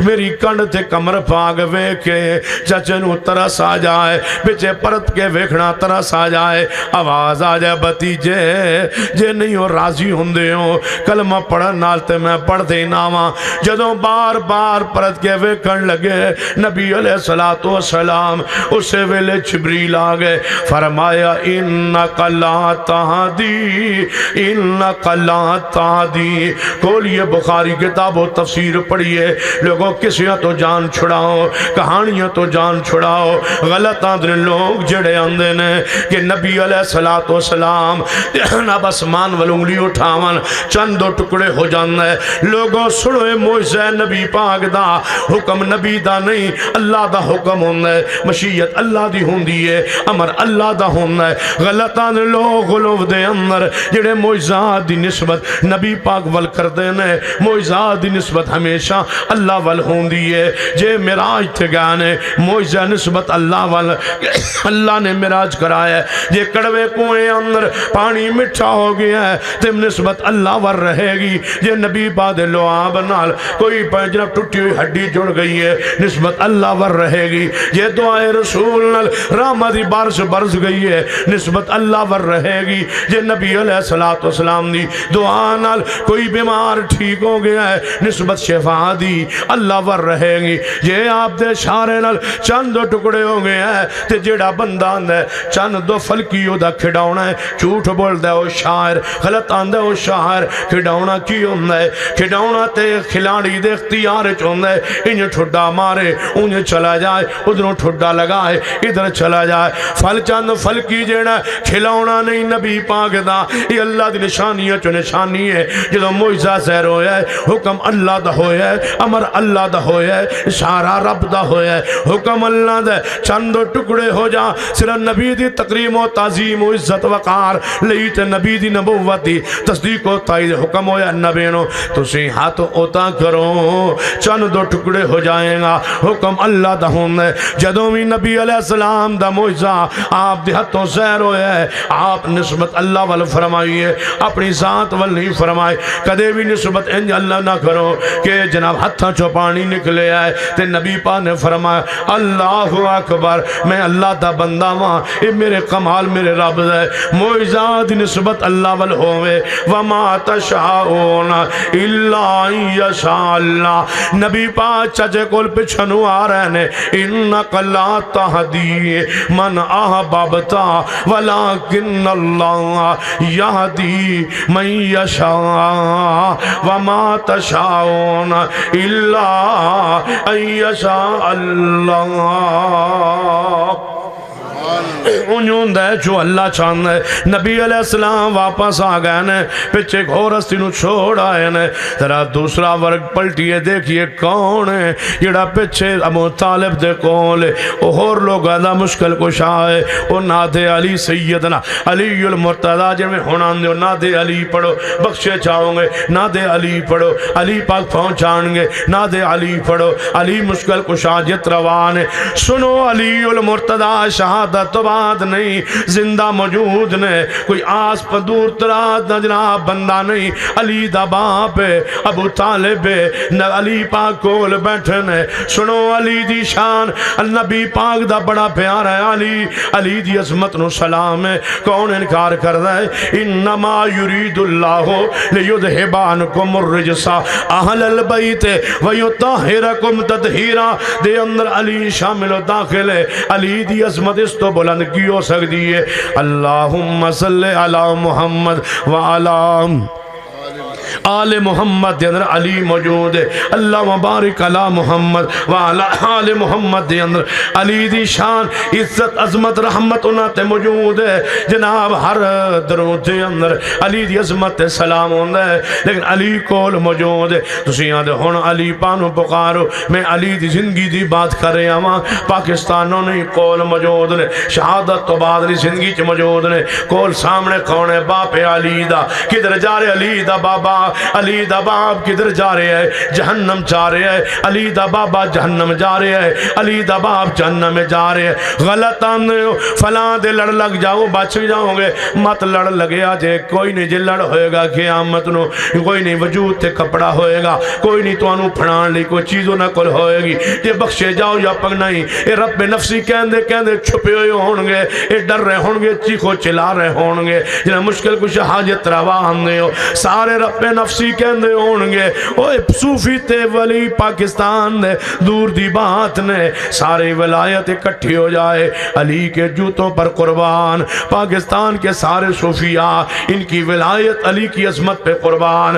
میری کنڈ تے کمر پاک وے کے چچے نو ترس آ جائے، پچھے پرت کے ویکھنا ترس آ جائے، آواز آ جائے بتیجے جے نہیں ہو راضی ہوندے ہو کلمہ پڑھن نال تے میں پڑھ دینا وا۔ جدوں بار بار پرت کے ویکھن لگے نبی علیہ السلام، اسے ویلے جبریل آ گئے، فرمایا انک لا تہدی، انک لا تہدی۔ کھولیے بخاری کتاب و تفسیر پڑھیے، لوگوں کسیاں تو جان چھڑاؤ، کہانیاں تو جان چھڑاؤ، غلط آندھر لوگ جڑے آندھے نے کہ نبی علیہ السلام اب اسمان والانگلی اٹھاون چند دو ٹکڑے ہو جاندے۔ لوگوں سنوے موجزہ نبی پاک دا حکم نبی دا نہیں، اللہ دا حکم ہوندے، مشیت اللہ دی ہوندی ہے، امر اللہ دا ہوندے۔ غلطان لوگ غلوف دے اندر جڑے موجزہ دی نسبت نبی پاک ول کر دینے، موجزہ دی نسبت ہمیشہ اللہ ول ہوندی ہے۔ جے مراج تھے گانے موجزہ نسبت اللہ ول، اللہ نے مراج کرایا ہے۔ جے کڑوے کنویں اندر پانی مٹھا ہو گیا ہے تم نسبت اللہ ور رہے گی۔ جے نبی بعد لعاب نال کوئی جناب ٹوٹی ہوئی ہڈی جڑ گئی ہے نسبت اللہ ور رہے گی۔ جے دعائے رسول نال رحمت بارش برس گئی ہے نسبت اللہ ور رہے گی۔ جے نبی علیہ السلام دی دعا نال کوئی بیمار ٹھیک ہو گیا ہے نسبت شفا دی اللہ ور رہے گی۔ جے آپ دے شارے نال چند دو ٹکڑے ہو گیا ہے تے جیڑا بندہ اندے چند دو فلکیو دا کھڑاؤنا ہے، جھوٹ بول دے او شاعر، غلط آندے او شاعر۔ کھڑاؤنا کی ہوندہ ہے؟ کھڑاؤنا تے کھلاڑی دے اختیار چوندہ ہے، انہیں ٹھڈا مارے انہیں چلا جائے، ادھروں ٹھڈا لگائے ادھر چلا جائے۔ فل چند فلکی جیڑا کھلاؤنا نہیں نبی پاک دا، یہ اللہ دی نشانی ہے، جو نشانی ہے جدو موجزہ زہر ہویا ہے، حکم اللہ دا ہویا ہے، امر اللہ دا ہویا ہے، اشارہ رب دا ہویا ہے، حکم اللہ دا چند ٹکڑے ہو جا۔ صرف نبی دی تقریم و تعظیم و عزت وقار لیت نبی دی نبوت دی تصدیق و تائید حکم ہویا نبینو تسی ہاتھ اوتا کرو چند دو ٹکڑے ہو جائیں گا۔ حکم اللہ دا ہوندہ ہے۔ جدوں بھی نبی علیہ السلام دا معجزہ آپ دی ہاتھوں زہر ہویا ہے، آپ نسبت اللہ وال فرمائیے، اپنی ذات وال نہیں فرمائے۔ کدے بھی نسبت انج اللہ نہ کرو کہ جناب ہاتھاں چو پانی نکلے آئے تے نبی پاک نے فرمایا اللہ اکبر، میں اللہ دا بندہ ماں، اے میرے کمال میرے رب دے معجزات نسبت اللہ وال ہوئے۔ وما تشاؤون الا یشاء اللہ۔ نبی پاک چچے کول پچھنو آ رہے نے، انک لا تہدی من احببت ولکن اللہ یہدی من یشاء وما تشاؤون الا ان یشاء اللہ۔ انہوں دے جو اللہ چاند ہے نبی علیہ السلام واپس آ گئے نے پچھے گھورستی نو چھوڑ آئے نے ذرا دوسرا ورگ پلٹیے دیکھئے کون ہے جڑا پچھے ابو طالب دے کول اور لوگ ایدہ مشکل کو شاہ او ناد علی سیدنا علی المرتضی جن میں ہونا دے ناد علی پڑھو بخشے چاہوں گے ناد علی پڑھو علی پاک پہنچان گے ناد علی پڑھو علی مشکل کو شاہ جت روان ہے سنو علی المرتضی شہادت تو بات نہیں زندہ موجود نے کوئی آس پر دور ترات نہ جناب بندہ نہیں علی دا باپ ہے ابو طالب ہے نہ علی پاک کول بیٹھنے سنو علی دی شان النبی پاک دا بڑا پیار ہے علی دی عظمت نو سلام ہے کون انکار کر رہا ہے انما یرید اللہ لیذہبانکم الرجس اہل البیت ویطہرکم تطہیرا دے اندر علی شامل و داخل ہے علی دی عظمت اس تو بلند کی ہو سکتی ہے اللہم صلی علی محمد وعلی آل محمد دے اندر علی موجود ہے اللہ مبارک علی محمد وعلی آل محمد دے اندر علی دی شان عزت عظمت رحمت انہاں تے موجود ہے جناب ہر درود دے اندر علی دی عظمت تے سلام ہوندہ ہے لیکن علی کول موجود ہے تسی یہاں دے ہون علی پانو پکارو میں علی دی زندگی دی بات کر رہے ہاں پاکستانوں نے کول موجود نے شہادت تو بعد دی زندگی چ موجود نے کول سامنے کون ہے باپ علی دا کدھر جا رہے علی دا بابا علی دا باپ کدھر جا رہے ہیں جہنم جا رہے ہیں علی دا بابا جہنم جا رہے ہیں علی دا باپ جہنم میں جا رہے ہیں غلط آنے ہو فلاں دے لڑ لگ جاؤ بچ جاؤ گے مت لڑ لگے آجے کوئی نہیں جے لڑ ہوئے گا قیامت نو کوئی نہیں وجود تے کپڑا ہوئے گا کوئی نہیں تو انو پھڑان لی کوئی چیزوں نہ کل ہوئے گی یہ بخشے جاؤ یا پک نہیں اے رب نفسی کہندے چھپے ہوئے ہونگے اے ڈر رہے ہونگے چیخو چلا رہے ہونگے جنہیں مشکل کچھ حاجت روا ہمیں ہو سارے رب نفسی کہندے ہونگے اوہ صوفی تے ولی پاکستان نے دور دی بات نے سارے ولایت اکٹھی ہو جائے علی کے جوتوں پر قربان پاکستان کے سارے صوفیاء ان کی ولایت علی کی عظمت پہ قربان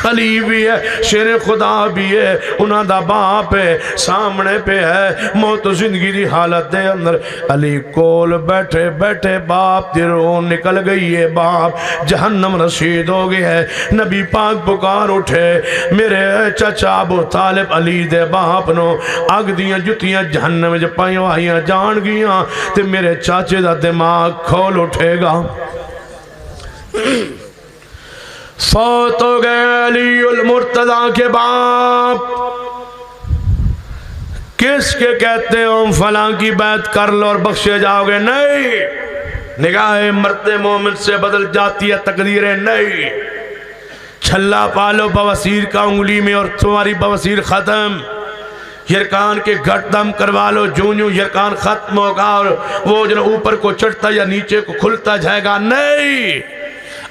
علی بھی ہے شیر خدا بھی ہے انہاں دا باپ ہے سامنے پہ ہے موت و زندگی دی حالت دے اندر علی کول بیٹھے بیٹھے باپ دی روح نکل گئی ہے باپ جہنم رسید ہو گئی ہے نبی پاک پکار اٹھے میرے چچا ابو طالب علی دے باپ نو آگ دیاں جتیاں جہنم جو پائیوں آئیاں جان گیاں تے میرے چاچے دا دماغ کھول اٹھے گا فوت ہو گئے علی المرتضی کے باپ کس کے کہتے ہو فلاں کی بیعت کر لو اور بخشے جاؤ گے نہیں نگاہ مرد مومن سے بدل جاتی ہے تقدیریں نہیں چھلا پالو بواسیر کا انگلی میں اور تمہاری بواسیر ختم یرکان کے گھٹ دم کروا لو جوں یرکان ختم ہوگا اور وہ جو اوپر کو چڑھتا یا نیچے کو کھلتا جائے گا نہیں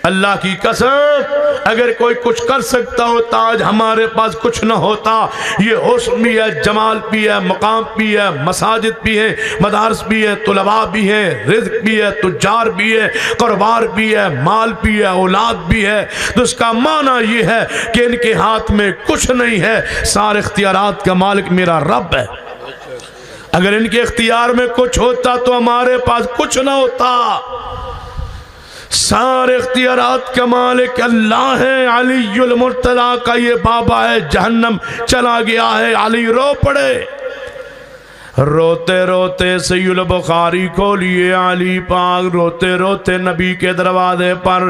اللہ کی قسم اگر کوئی کچھ کر سکتا ہوتا آج ہمارے پاس کچھ نہ ہوتا یہ حسن بھی ہے جمال بھی ہے مقام بھی ہے مساجد بھی ہے مدارس بھی ہے طلباء بھی ہے رزق بھی ہے تجار بھی ہے کاروبار بھی ہے مال بھی ہے اولاد بھی ہے تو اس کا معنی یہ ہے کہ ان کے ہاتھ میں کچھ نہیں ہے سارے اختیارات کا مالک میرا رب ہے اگر ان کے اختیار میں کچھ ہوتا تو ہمارے پاس کچھ نہ ہوتا سارے اختیارات کا مالک اللہ ہے علی المرتضی کا یہ بابا ہے جہنم چلا گیا ہے علی رو پڑے روتے روتے سید البخاری کو لیے علی پاک روتے روتے نبی کے دروازے پر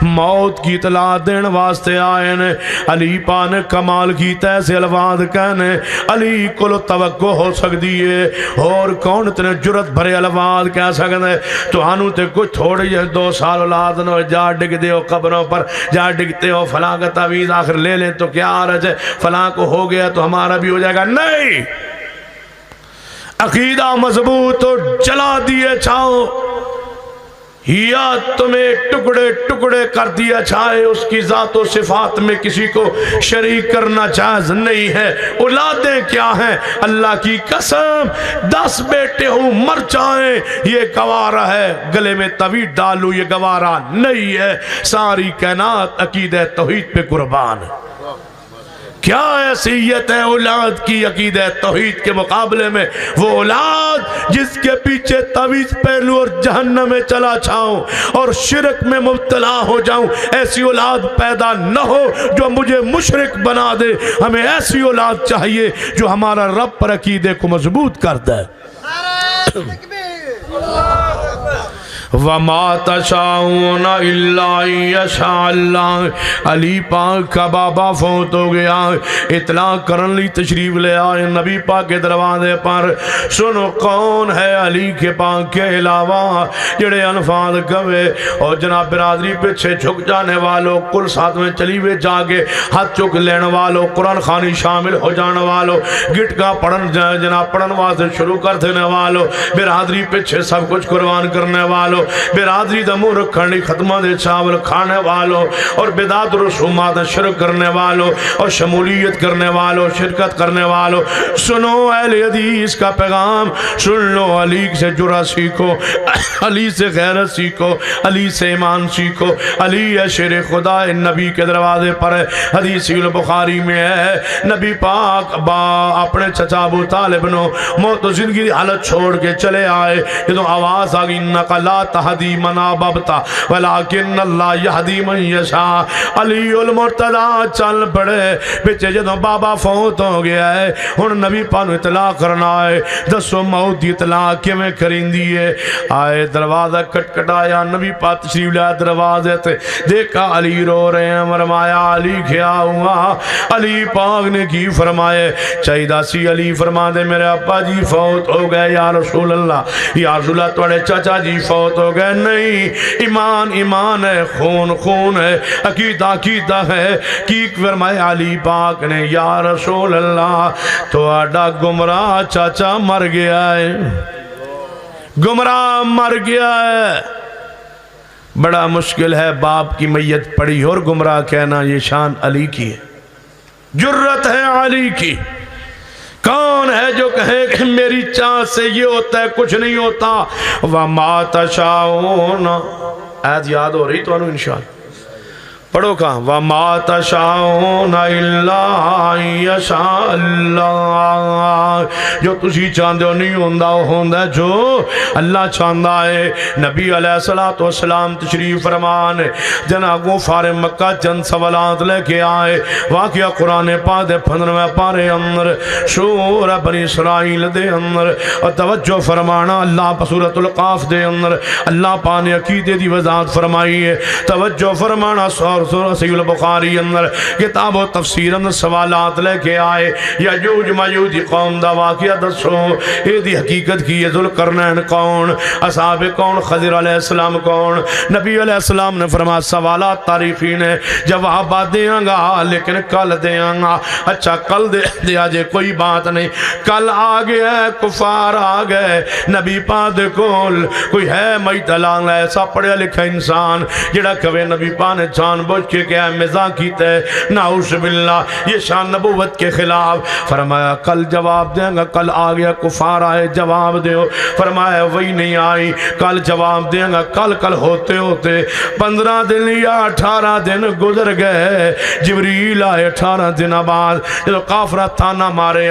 موت کی اطلاع دین واسطے آئے نے علی پاک نے کمال کی تیسے الفاظ کہنے علی کو توقع ہو سکتی ہے اور کون اتنے جرت بھرے الفاظ کہہ سکتے تو آنو تے کچھ تھوڑی ہے 2 سال اولاد نو جا ڈگتے ہو قبروں پر جا ڈگتے ہو فلاں کا تعویذ آخر لے لیں تو کیا عرض ہے فلاں کو ہو گیا تو ہمارا بھی ہو جائے گا نہیں عقیدہ مضبوط اور جلا دیے چھاؤ یا تمہیں ٹکڑے ٹکڑے کر دیا چاہے اس کی ذات و صفات میں کسی کو شریک کرنا جائز نہیں ہے اولادیں کیا ہیں اللہ کی قسم 10 بیٹے ہوں مر جائیں یہ گوارا ہے گلے میں توید ڈالوں یہ گوارا نہیں ہے ساری کائنات عقیدہ توحید پہ قربان کیا حیثیت ہے اولاد کی عقیدہ توحید کے مقابلے میں؟ وہ اولاد جس کے پیچھے تعویذ پہلو اور جہنم میں چلا جاؤں اور شرک میں مبتلا ہو جاؤں، ایسی اولاد پیدا نہ ہو جو مجھے مشرک بنا دے۔ ہمیں ایسی اولاد چاہیے جو ہمارا رب پر عقیدے کو مضبوط کر دے۔ وَمَا تَشَاءُونَ إِلَّا أَن يَشَاءَ اللَّهُ۔ علی پاک کا بابا فوت ہو گیا، اطلاع کرن لی تشریف لے آئے نبی پاک کے دروازے پر۔ سنو کون ہے علی کے پاک کے علاوہ جڑے الفاظ گوے اور جناب برادری پیچھے جھک جانے والوں، کل ساتھ میں چلی ہوئے جاگے ہاتھ چک لینے والوں، قرآن خوانی شامل ہو جانے والوں، گٹکا پڑھن جناب پڑھن واسطے شروع کر دینے والوں، برادری پیچھے سب کچھ قربان کرنے والوں، برادری دا منہ رکھنے ختمہ دے چاول کھانے والوں، اور بدعت رسومات شرک کرنے والوں، اور شمولیت کرنے والوں، شرکت کرنے والوں، سنو اہل حدیث کا پیغام سن لو۔ علی سے جرأت سیکھو، علی سے غیرت سیکھو، علی سے ایمان سیکھو۔ علی ہے شیر خدا، نبی کے دروازے پر ہے، حدیث البخاری میں ہے، نبی پاک اپنے چچا ابو طالب نو موت و زندگی دی حالت چھوڑ کے چلے آئے، جدو آواز آگئی انکا لا تہدی من احببت ولکن اللہ یہدی من یشاء۔ علی المرتضی چل پڑے، پیچھے جدو بابا فوت ہو گیا ہے، ہن نبی پاک اطلاع کرنا ہے، دسو موت دی اطلاع کیویں کریندی ہے؟ آئے دروازہ کٹکھٹایا، نبی پاک تشریف لیا دروازے تے، دیکھا علی رو رہے ہیں، فرمایا علی کیا ہوا؟ علی پاک نے کی فرمائے چاہیدہ سی علی فرما دے میرے ابا جی فوت ہو گئے یا رسول اللہ، یا رسول اللہ توڑے چچا جی فوت ہو گئے۔ نہیں، ایمان ایمان ہے، خون خون ہے، عقیدہ عقیدہ ہے۔ کی فرمائے علی پاک نے یا رسول اللہ تو آڈا گمراہ چاچا مر گیا ہے، گمراہ مر گیا ہے۔ بڑا مشکل ہے باپ کی میت پڑی اور گمراہ کہنا، یہ شان علی کی ہے، جرت ہے علی کی۔ کون ہے جو کہے کہ میری چاہت سے یہ ہوتا ہے کچھ نہیں ہوتا؟ وَمَا تَشَاءُونَ، آیت یاد ہو رہی تو انہوں انشاءاللہ پڑھو کہاں، وَمَا تَشَاءُونَ إِلَّا أَن يَشَاءَ اللَّهُ۔ جو تسی چاندے ہو نہیں ہوندہ جو اللہ چاندہ ہے۔ نبی علیہ السلام تشریف فرمان جناب غفار مکہ چند سوالات لے کے آئے، واقعہ قرآن پاک دے 15ویں پارے اندر سورہ بنی اسرائیل دے اندر، اور توجہ فرمانا اللہ پا سورۃ القاف دے اندر اللہ پاک نے عقیدے دی وضاحت فرمائی ہے۔ توجہ فرمانا سورہ صحیح البخاری اندر کتاب و تفسیر اندر سوالات لے کے آئے، یاجوج ماجوج قوم دا واقعہ دسو، اے دی حقیقت کی، یہ ذوالقرنین کون، اصحاب کون، خضر علیہ السلام کون؟ نبی علیہ السلام نے فرمایا سوالات تاریخی نے جوابات دیاں گا لیکن کل دیاں گا۔ اچھا کل دیا جے کوئی بات نہیں، کل آگے ہے کفار آگئے نبی پاک کول، کوئی ہے میتلان ایسا پڑھیا لکھا انسان جڑا کہے نبی پاک نے جان بوجھ کے کیا مزاح کیتا ہے، نعوذ باللہ، یہ شان نبوت کے خلاف۔ فرمایا کل جواب دیں گا، کل آگیا کفار آئے جواب دیو، فرمایا وہی نہیں آئی، کل جواب دیں گا۔ کل ہوتے ہوتے 15 دن یا 18 دن گزر گئے، جبریل آئے 18 دن بعد، جو کافرہ تانا مارے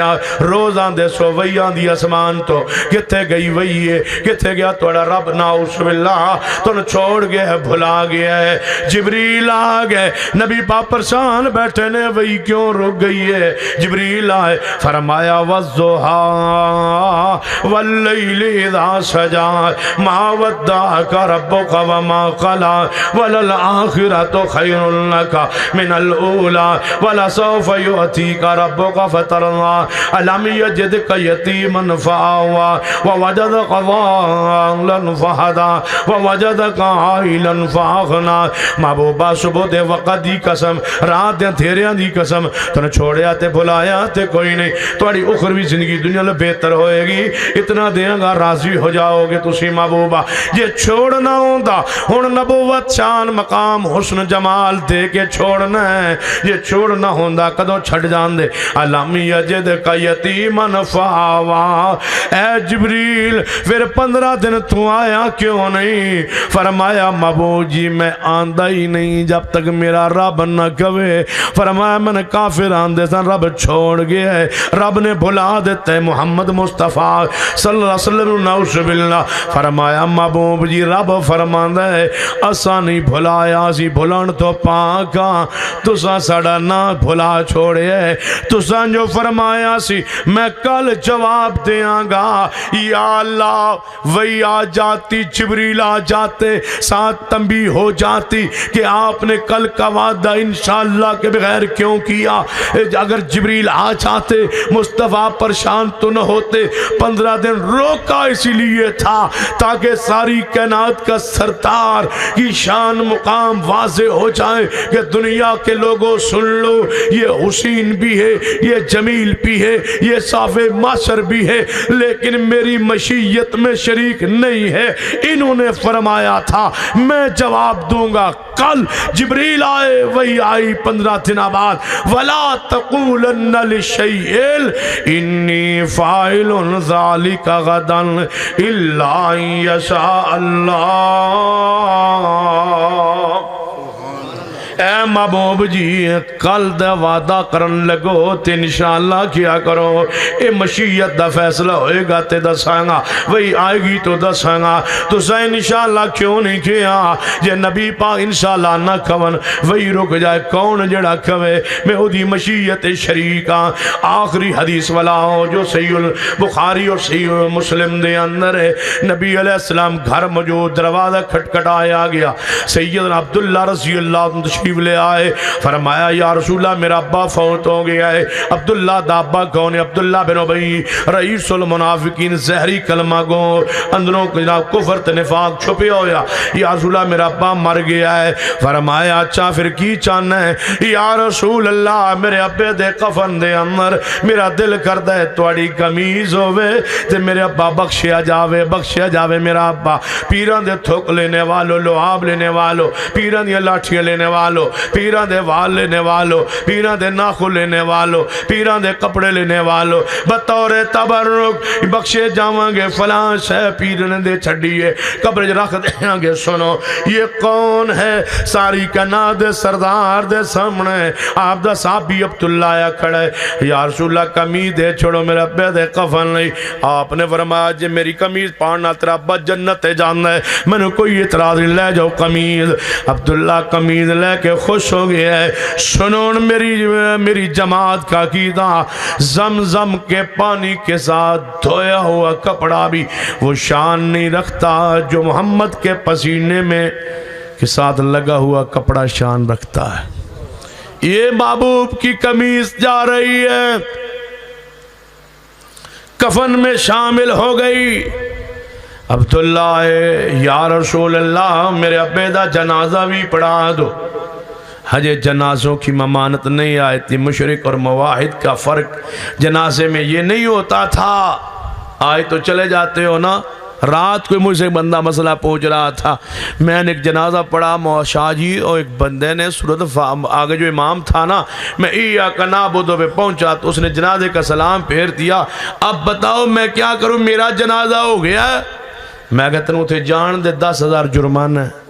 روزان دے سو وہی آندھی اسمان تو کتے گئی وہی ہے، کتے گیا توڑا رب نعوذ باللہ تو چھوڑ گیا بھلا گیا ہے۔ جبریل آگئے، نبی پاک پرشان بیٹھے نے وہی کیوں رک گئی ہے؟ جبریل آئے فرمایا وَالضُّحَىٰ وَاللَّيْلِ اِذَا سَجَىٰ مَا وَدَّعَكَ رَبُّكَ وَمَا قَلَىٰ وَلَلْآخِرَةُ خَيْرٌ لَكَ مِنَ الْأُولَىٰ وَلَسَوْفَ يُؤْتِيكَ رَبُّكَ فَتَرْضَىٰ أَلَمْ يَجِدْكَ يَتِيمًا فَآوَىٰ وَوَجَدَكَ ضَالًّا فَهَدَىٰ وَوَجَدَكَ عَائِلًا فَأَغْنَىٰ۔ محبوبہ صبح دے وقت دی قسم، رات دے تھیریاں دی قسم، تو نے چھوڑیا تے بھلایا تے کوئی نہیں، توڑی اخروی زندگی دنیا لے بہتر ہوئے گی، اتنا دیاں گا راضی ہو جاؤ گے تسی محبوبہ۔ یہ چھوڑنا ہوندہ ہون نبوت شان مقام حسن جمال دے کے چھوڑنا ہے، یہ چھوڑنا ہوندہ کدو چھڑ جان دے۔ علم یجد کا یتیمن فآوا، اے جبریل پھر 15 دن تو آیا کیوں نہیں؟ فرمایا محبوب جی میں آندہ ہی نہیں، جب جب تک میرا رب نہ کہے. فرمایا میں نے کافر آندے سن رب چھوڑ گیا ہے, رب نے بھلا دیتا ہے محمد مصطفیٰ صلی اللہ علیہ وسلم. نعوذ باللہ. فرمایا محبوب جی رب فرماندا ہے اساں نہیں بھلایا سی, بھلن تو پاکاں, تساں ساڈا نہ بھلا چھوڑے ہے. تساں جو فرمایا سی میں کل جواب دیاں گا, یا اللہ وہی آ جاتی, جبریل آ جاتے, ساتھ تنبیہ ہو جاتی کہ آپ نے کل کا وعدہ انشاءاللہ کے بغیر کیوں کیا. اگر جبریل آ جاتے مصطفیٰ پریشان تو نہ ہوتے. 15 دن روکا اسی لیے تھا تاکہ ساری کائنات کا سردار کی شان مقام واضح ہو جائے کہ دنیا کے لوگوں سن لو, یہ حسین بھی ہے, یہ جمیل بھی ہے, یہ صاف معاشر بھی ہے, لیکن میری مشیت میں شریک نہیں ہے. انہوں نے فرمایا تھا میں جواب دوں گا کل. جبریل آئے, وہی آئی 15 دن بعد. وَلَا تَقُولَنَّ لِشَيْءٍ إِنِّي فَاعِلٌ ذَلِكَ غَدًا إِلَّا أَن يَشَاءَ اللَّهُ. اے محبوب جی کل دا وعدہ کرن لگو تے انشاءاللہ کیا کرو, اے مشیت دا فیصلہ ہوئے گا تے دساں گا, وہی آئے گی تو دساں گا. تو سا انشاءاللہ کیوں نہیں کیا؟ جے نبی پاک انشاءاللہ نہ کھون وہی رک جائے, کون جڑا کھوے میں او دی مشیت شریکاں. آخری حدیث والا ہو جو صحیح البخاری اور صحیح مسلم دے اندر ہے. نبی علیہ السلام گھر موجود, دروازہ کھٹکھٹایا گیا, سیدنا عبداللہ رضی اللہ عنہ لے آئے. فرمایا یا رسول اللہ میرا ابا فوت ہو گیا ہے. عبداللہ دا ابا کون ہے؟ عبداللہ بن ابی رئیس المنافقین, زہری کلمہ گو, اندروں کفر تے نفاق چھپے ہویا. یا رسول اللہ میرا ابا مر گیا ہے. فرمایا اچھا پھر کی چاہنا ہے؟ یا رسول اللہ میرے ابے دے کفن دے اندر میرا دل کردہ ہے تواڈی قمیض ہوئے تے میرے ابا بخشیا جاوے. میرا ابا پیران دے تھوک لینے والو, لعاب لینے والو, پیران دی لاٹھیاں لینے والو, پیران دے وال لینے والو, پیران دے ناخن لینے والو, پیران دے کپڑے لینے والو, بطور تبرک بخشے جاواں گے فلاں شے پیران دے چھڑیے قبر رکھ دیاں گے. سنو یہ کون ہے؟ ساری کائنات دے سردار دے سامنے آپ دا صحابی عبداللہ آیا کھڑے. یا رسول اللہ قمیض دے چھوڑو میرے ابے دے کفن نہیں. آپ نے فرمایا جے میری قمیض پاڑنا تیرا ابا جنت جانا ہے, میں نے کوئی اعتراض نہیں, لے جاؤ قمیض. عبداللہ قمیض لے کے خوش ہو گیا ہے. سنون میری جماعت کا عقیدہ, زمزم کے پانی کے ساتھ دھویا ہوا کپڑا بھی وہ شان نہیں رکھتا جو محمد کے پسینے میں کے ساتھ لگا ہوا کپڑا شان رکھتا ہے. یہ محبوب کی قمیض جا رہی ہے, کفن میں شامل ہو گئی. عبداللہ یا رسول اللہ میرے ابے دا جنازہ بھی پڑھا دو. حج جنازوں کی ممانت نہیں آئی تھی. مشرک اور موحد کا فرق جنازے میں یہ نہیں ہوتا تھا. آئے تو چلے جاتے ہو نا. رات کوئی مجھ سے بندہ مسئلہ پوچھ رہا تھا, میں نے ایک جنازہ پڑھا شاہ جی, اور ایک بندے نے سورت آگے جو امام تھا نا, میں ایاک نعبد پہ پہنچا تو اس نے جنازے کا سلام پھیر دیا. اب بتاؤ میں کیا کروں, میرا جنازہ ہو گیا. میں کہتا ہوں تھے جان دے 10,000 جرمانہ ہے.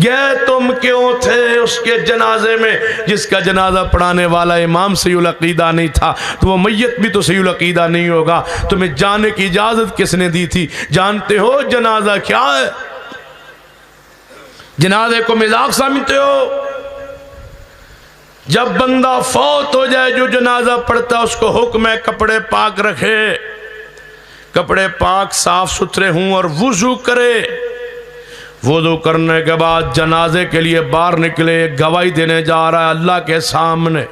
گئے تم کیوں تھے اس کے جنازے میں جس کا جنازہ پڑھانے والا امام صحیح العقیدہ نہیں تھا؟ تو وہ میت بھی تو صحیح العقیدہ نہیں ہوگا. تمہیں جانے کی اجازت کس نے دی تھی؟ جانتے ہو جنازہ کیا ہے؟ جنازے کو مذاق سمجھتے ہو؟ جب بندہ فوت ہو جائے جو جنازہ پڑھتا اس کو حکم ہے کپڑے پاک رکھے, کپڑے پاک صاف ستھرے ہوں اور وضو کرے. وضو کرنے کے بعد جنازے کے لیے باہر نکلے, گواہی دینے جا رہا ہے اللہ کے سامنے.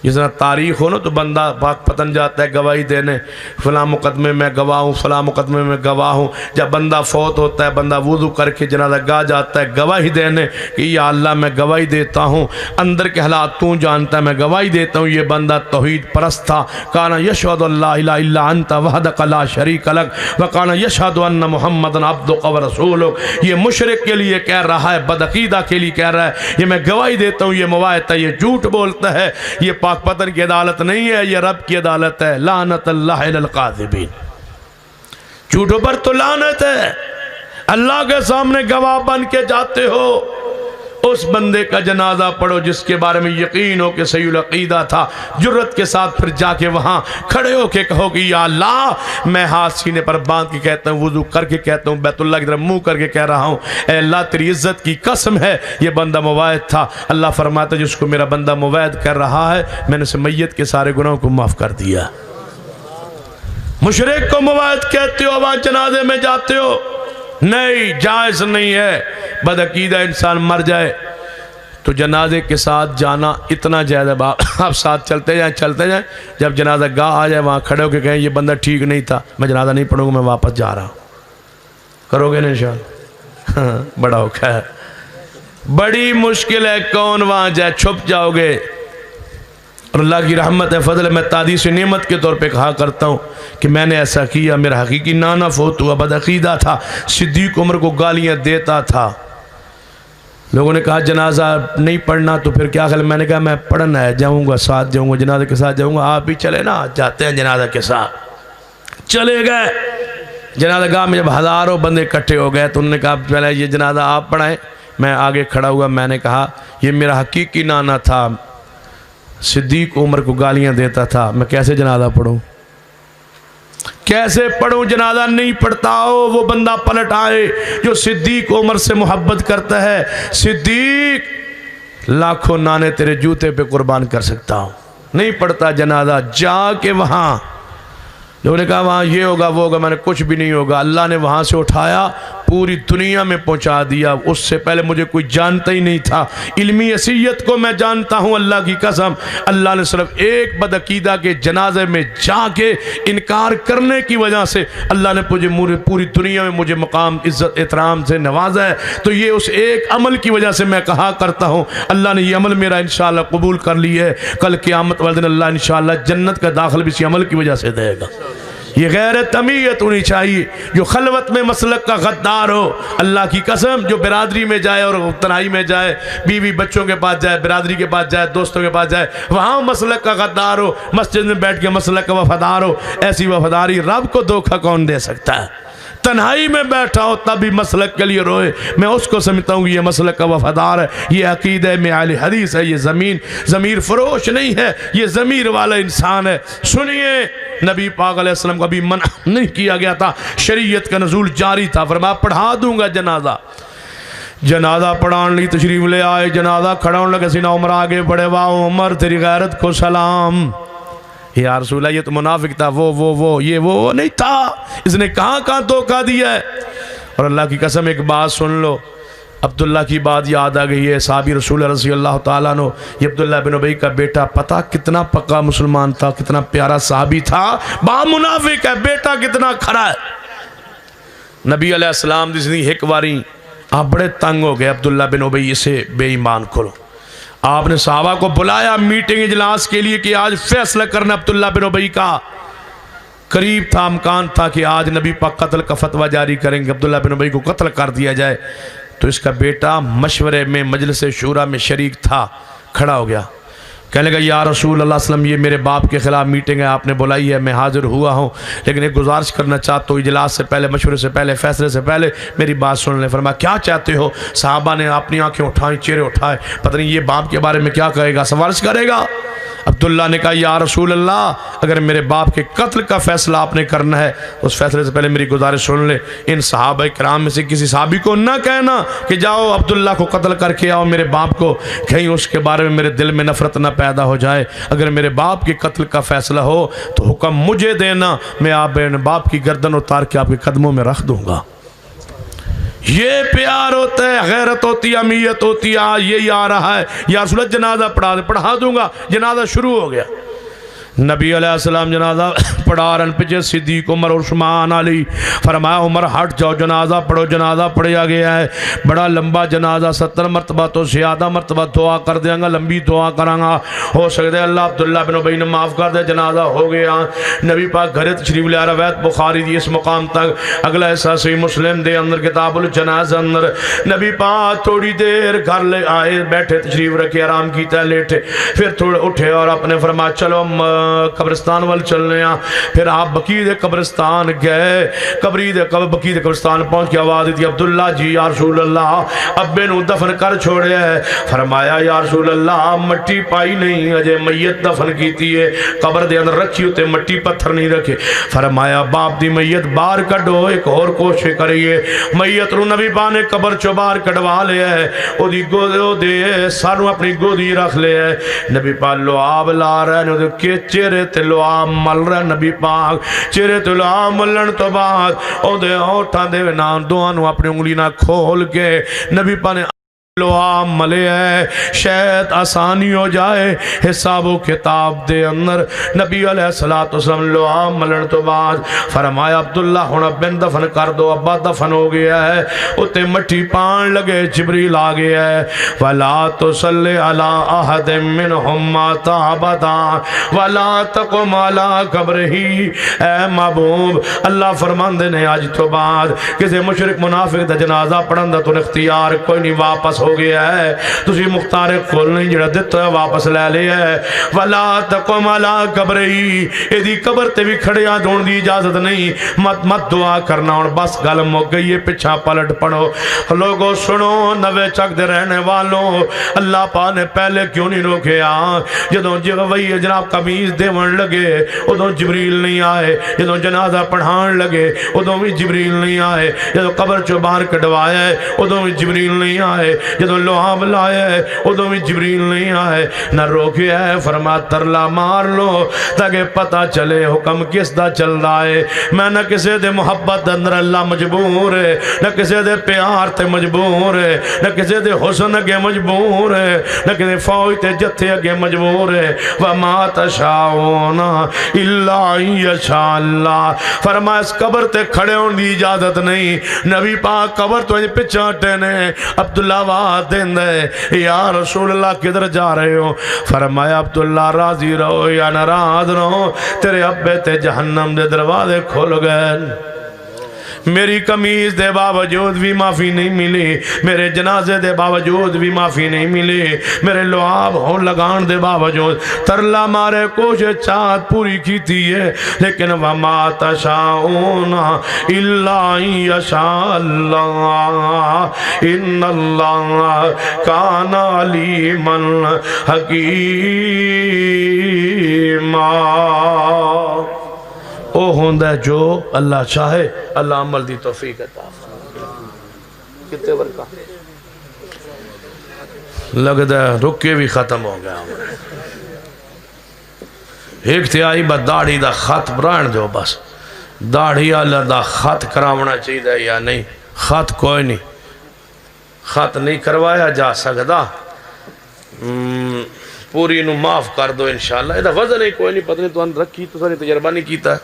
جس طرح تاریخ ہو نا تو بندہ پاک پتن جاتا ہے گواہی دینے, فلاں مقدمے میں گواہ ہوں, فلاں مقدمے میں گواہ ہوں. جب بندہ فوت ہوتا ہے بندہ وضو کر کے جنازہ گاہ جاتا ہے گواہی دینے کہ یا اللہ میں گواہی دیتا ہوں, اندر کے حالات تو جانتا ہے, میں گواہی دیتا ہوں یہ بندہ توحید پرست تھا. کانا یشہد اللہ الہ الا انت وحدک لا شریک لک وکانا یشہد ان محمد عبدک ورسولک. یہ مشرک کے لیے کہہ رہا ہے, بدعقیدہ کے لیے کہہ رہا ہے یہ میں گواہی دیتا ہوں یہ موایت ہے, یہ جھوٹ بولتا ہے. یہ پاک پتن کی عدالت نہیں ہے, یہ رب کی عدالت ہے. لعنت اللہ علی القاذبین. جھوٹوں پر تو لعنت ہے. اللہ کے سامنے گواہ بن کے جاتے ہو, اس بندے کا جنازہ پڑھو جس کے بارے میں یقین ہو کہ صحیح العقیدہ تھا، جرت کے ساتھ پھر جا کے وہاں کھڑے ہو کے کہو کہ یا اللہ میں ہاتھ سینے پر باندھ کے کہتا ہوں، وضو کر کے کہتا ہوں، بیت اللہ کی طرف منہ کر کے کہہ رہا ہوں، اے اللہ تیری عزت کی قسم ہے یہ بندہ موعد تھا۔ اللہ فرماتا ہے جس کو میرا بندہ موعد کر رہا ہے میں نے اسے میت کے سارے گناہوں کو معاف کر دیا۔ مشرک کو موعد کہتے ہو، وہاں جنازے میں جاتے ہو، نہیں، جائز نہیں ہے۔ بدعقیدہ انسان مر جائے تو جنازے کے ساتھ جانا اتنا جائز ہے، آپ ساتھ چلتے جائیں، جب جنازہ گاہ آ جائے وہاں کھڑے ہو کے کہیں یہ بندہ ٹھیک نہیں تھا، میں جنازہ نہیں پڑھوں گا، میں واپس جا رہا ہوں۔ کرو گے نا انشاءاللہ؟ بڑا ہوکھا ہے، بڑی مشکل ہے، کون وہاں جائے، چھپ جاؤ گے۔ اور اللہ کی رحمت ہے، فضل، میں تادیث نعمت کے طور پہ کہا کرتا ہوں کہ میں نے ایسا کیا، میرا حقیقی نانا فوت ہوا، بدعقیدہ تھا، صدیق عمر کو گالیاں دیتا تھا، لوگوں نے کہا جنازہ نہیں پڑھنا تو پھر کیا خیال، میں نے کہا میں پڑھنا ہے، جاؤں گا، ساتھ جاؤں گا، جنازے کے ساتھ جاؤں گا، آپ بھی چلے نا، جاتے ہیں جنازہ کے ساتھ۔ چلے گئے جنازہ گاہ میں، جب ہزاروں بندے اکٹھے ہو گئے تو انہوں نے کہا پہلے یہ جنازہ آپ پڑھائیں۔ میں آگے کھڑا ہوا، میں نے کہا یہ میرا حقیقی نانا تھا، صدیق عمر کو گالیاں دیتا تھا، میں کیسے جنازہ پڑھوں، کیسے پڑھوں؟ جنازہ نہیں پڑھتا ہو وہ بندہ پلٹ آئے جو صدیق عمر سے محبت کرتا ہے، صدیق لاکھوں نانے تیرے جوتے پہ قربان کر سکتا ہوں، نہیں پڑھتا جنازہ، جا کے وہاں لوگوں نے کہا وہاں یہ ہوگا وہ ہوگا، میں نے کچھ بھی نہیں ہوگا، اللہ نے وہاں سے اٹھایا پوری دنیا میں پہنچا دیا۔ اس سے پہلے مجھے کوئی جانتا ہی نہیں تھا، علمی حیثیت کو میں جانتا ہوں، اللہ کی قسم۔ اللہ نے صرف ایک بدعقیدہ کے جنازے میں جا کے انکار کرنے کی وجہ سے اللہ نے مجھے پوری دنیا میں مجھے مقام عزت احترام سے نوازا ہے، تو یہ اس ایک عمل کی وجہ سے میں کہا کرتا ہوں اللہ نے یہ عمل میرا انشاءاللہ قبول کر لی ہے، کل قیامت والے دن اللہ انشاءاللہ جنت کا داخل بھی اسی عمل کی وجہ سے دے گا۔ یہ غیرت امیت ہونی چاہیے، جو خلوت میں مسلک کا غدار ہو، اللہ کی قسم، جو برادری میں جائے اور تنہائی میں جائے، بیوی بچوں کے پاس جائے، برادری کے پاس جائے، دوستوں کے پاس جائے، وہاں مسلک کا غدار ہو، مسجد میں بیٹھ کے مسلک کا وفادار ہو، ایسی وفاداری رب کو دھوکہ کون دے سکتا ہے؟ تنہائی میں بیٹھا ہو تب بھی مسلک کے لیے روئے، میں اس کو سمجھتا ہوں یہ مسلک کا وفادار ہے، یہ عقیدہ میں اہل حدیث ہے، یہ ضمیر فروش نہیں ہے، یہ ضمیر والا انسان ہے۔ سنیے، نبی پاک علیہ السلام کو ابھی منع نہیں کیا گیا تھا، شریعت کا نزول جاری تھا، فرمایا پڑھا دوں گا جنازہ۔ جنازہ پڑھان لی تشریف لے آئے، جنازہ کھڑا ہونے لگے، سیدنا عمر آگے بڑھے، واہ عمر تیری غیرت کو سلام۔ یا رسول اللہ یہ تو منافق تھا، یہ وہ نہیں تھا، اس نے کہاں دھوکہ دیا ہے۔ اور اللہ کی قسم ایک بات سن لو، عبداللہ کی بات یاد آ گئی ہے، صحابی رسول رضی اللہ تعالیٰ عنہ، یہ عبداللہ بن ابی کا بیٹا، پتہ کتنا پکا مسلمان تھا، کتنا پیارا صحابی تھا، با منافق ہے، بیٹا کتنا کھڑا ہے۔ نبی علیہ السلام دی ایک واری آپ بڑے تنگ ہو گئے عبداللہ بن ابی سے بے ایمان کرو، آپ نے صحابہ کو بلایا میٹنگ اجلاس کے لیے کہ آج فیصلہ کرنا عبداللہ بن ابی کا۔ قریب تھا، امکان تھا کہ آج نبی پاک قتل کا فتویٰ جاری کریں گے، عبداللہ بن ابی کو قتل کر دیا جائے، تو اس کا بیٹا مشورے میں مجلس شورا میں شریک تھا، کھڑا ہو گیا، کہنے لگا یا رسول اللہ صلی اللہ علیہ وسلم یہ میرے باپ کے خلاف میٹنگ ہے، آپ نے بلائی ہے، میں حاضر ہوا ہوں، لیکن ایک گزارش کرنا چاہتا ہوں، اجلاس سے پہلے، مشورے سے پہلے، فیصلے سے پہلے میری بات سن لیں۔ فرمایا کیا چاہتے ہو؟ صحابہ نے اپنی آنکھیں اٹھائیں، چہرے اٹھائے، پتہ نہیں یہ باپ کے بارے میں کیا کہے گا، سفارش کرے گا۔ عبداللہ نے کہا یا رسول اللہ اگر میرے باپ کے قتل کا فیصلہ آپ نے کرنا ہے اس فیصلے سے پہلے میری گزارش سن لے، ان صحابہ کرام میں سے کسی صحابی کو نہ کہنا کہ جاؤ عبداللہ کو قتل کر کے آؤ میرے باپ کو، کہیں اس کے بارے میں میرے دل میں نفرت نہ پیدا ہو جائے، اگر میرے باپ کے قتل کا فیصلہ ہو تو حکم مجھے دینا، میں آپ بین باپ کی گردن اتار کے آپ کے قدموں میں رکھ دوں گا۔ یہ پیار ہوتا ہے، غیرت ہوتی ہے، امیت ہوتی ہے، یہی آ رہا ہے، یا رسول اللہ جنازہ پڑھا دوں گا۔ جنازہ شروع ہو گیا، نبی علیہ السلام جنازہ پڑھا رہن، پیچھے صدیق عمر عثمان علی، فرمایا عمر ہٹ جاؤ، جنازہ پڑھو، جنازہ پڑھیا گیا ہے، بڑا لمبا جنازہ، 70 مرتبہ تو زیادہ مرتبہ دعا کر دیں گا، لمبی دعا کریں گا، ہو سکتا ہے اللہ عبداللہ بن ابی نے معاف کر دے، جنازہ ہو گیا۔ نبی پاک گھر تشریف لے آ رہا، روایت بخاری دی اس مقام تک، اگلا حصہ صحیح مسلم دے اندر کتاب الجنازہ اندر، نبی پاک تھوڑی دیر گھر لے آئے، بیٹھے تشریف رکھے، آرام کیتا، لیٹے، پھر تھوڑے اٹھے اور اپنے فرمایا چلو قبرستان وال چلنے ہیں. پھر آپ بقیع دے قبرستان گئے. بقیع دے قبرستان پہنچ کے آواز دی عبداللہ جی یا رسول اللہ ابے نو دفن کر چھوڑے ہے. فرمایا یا رسول اللہ مٹی پائی نہیں اجے میت دفن کیتی ہے, قبر دے اندر رکھی ہوتے مٹی پتھر نہیں رکھے. فرمایا باپ دی میت باہر کڈو, ایک اور کوشش کریے. میت رو نبی پاک نے قبر چو باہر کڈوا لیا ہے, او دی گودو دے سانو اپنی گودی رکھ لیا ہے. نبی پاک لعاب لا رہے ہیں کہ چہرے تے لعاب مل رہے. نبی پاک چہرے تے لعاب ملن تو بعد او دے ہوٹھاں دے نام دوانو اپنی انگلی نہ کھول کے نبی پاک نے لعاب ملے ہے. شاید آسانی ہو جائے حساب و کتاب دے اندر. نبی علیہ السلام لعاب ملن تو بعد فرمایا عبداللہ ہونا بن دفن کر دو. ابا دفن ہو گیا ہے, اتے مٹی پان لگے. جبریل آ گیا ہے. وَلَا تُصَلِّ عَلَىٰ أَحَدٍ مِّنْهُمْ مَاتَ أَبَدًا وَلَا تَقُمْ عَلَىٰ قَبْرِهِ. اے محبوب اللہ فرماندے نے آج تو بعد کسی مشرک منافق دا جنازہ پڑھن دا تو اختیار کوئی نہیں, واپس ہو گیا ہے. تسی مختار کھول نہیں جڑا دیتا ہے واپس لے لیا ہے. وَلَا تَقُمْ عَلَىٰ قَبْرِهِ ایدی قبر تے بھی کھڑیاں دون دی اجازت نہیں. مت دعا کرنا اور بس گل مک گئی ہے, پچھا پلٹ پڑھو. لوگوں سنو نوے چک دے رہنے والوں, اللہ پاک نے پہلے کیوں نہیں روکیا؟ جدوں وہی جناب قمیض دیون لگے ادوں جبریل نہیں آئے. جدوں جنازہ پڑھان لگے ادوں بھی جبریل نہیں آئے. جدوں قبر چو باہر کڈوایا ہے ادوں بھی جبریل نہیں آئے. جدوں لعاب لایا ہے ادوں بھی جبریل نہیں آئے. نہ روکیا ہے, فرما ترلا مار لو تاکہ پتہ چلے حکم کس دا چل رہا ہے. میں نہ کسے دے محبت اندر اللہ مجبور ہے, نہ کسے دے پیار تے مجبور ہے, نہ کسے دے حسن اگے مجبور ہے, نہ کسے فوج تے جتھے اگے مجبور ہے. وَمَا تَشَاءُونَ إِلَّا أَن يَشَاءَ اللَّهُ. فرمایا اس قبر تے کھڑے ہون دی اجازت نہیں. نبی پاک قبر تو پچھا ہٹے نے. عبداللہ آواز دین دے یا رسول اللہ کدھر جا رہے ہو؟ فرمایا عبداللہ راضی رہو یا ناراض رہو, تیرے ابے تے جہنم دے دروازے کھول گئے. میری قمیض دے باوجود بھی معافی نہیں ملی, میرے جنازے دے باوجود بھی معافی نہیں ملی, میرے لعاب ہون لگان دے باوجود ترلا مارے کوشش چاہت پوری کی تھی ہے. لیکن وَمَا تَشَاءُونَ إِلَّا أَن يَشَاءَ اللَّهُ إِنَّ اللَّهَ كَانَ عَلِيمًا حَكِيمًا. او ہوندہ ہے جو اللہ چاہے. اللہ عمل دی توفیق عطا فرمائے. کتے ورکا لگتا ہے رکے بھی ختم ہو گیا. ایک تھی آئی با داڑھی دا خط بران جو بس داڑھی اللہ دا خط کراونا چاہیے یا نہیں. خط کوئی نہیں, خط نہیں کروایا جا سکتا. پوری انہوں معاف کر دو انشاءاللہ. یہ دا وزن ہی کوئی نہیں, پتہ نہیں تو ان رکھی تو ساری تجربہ نہیں کیتا ہے.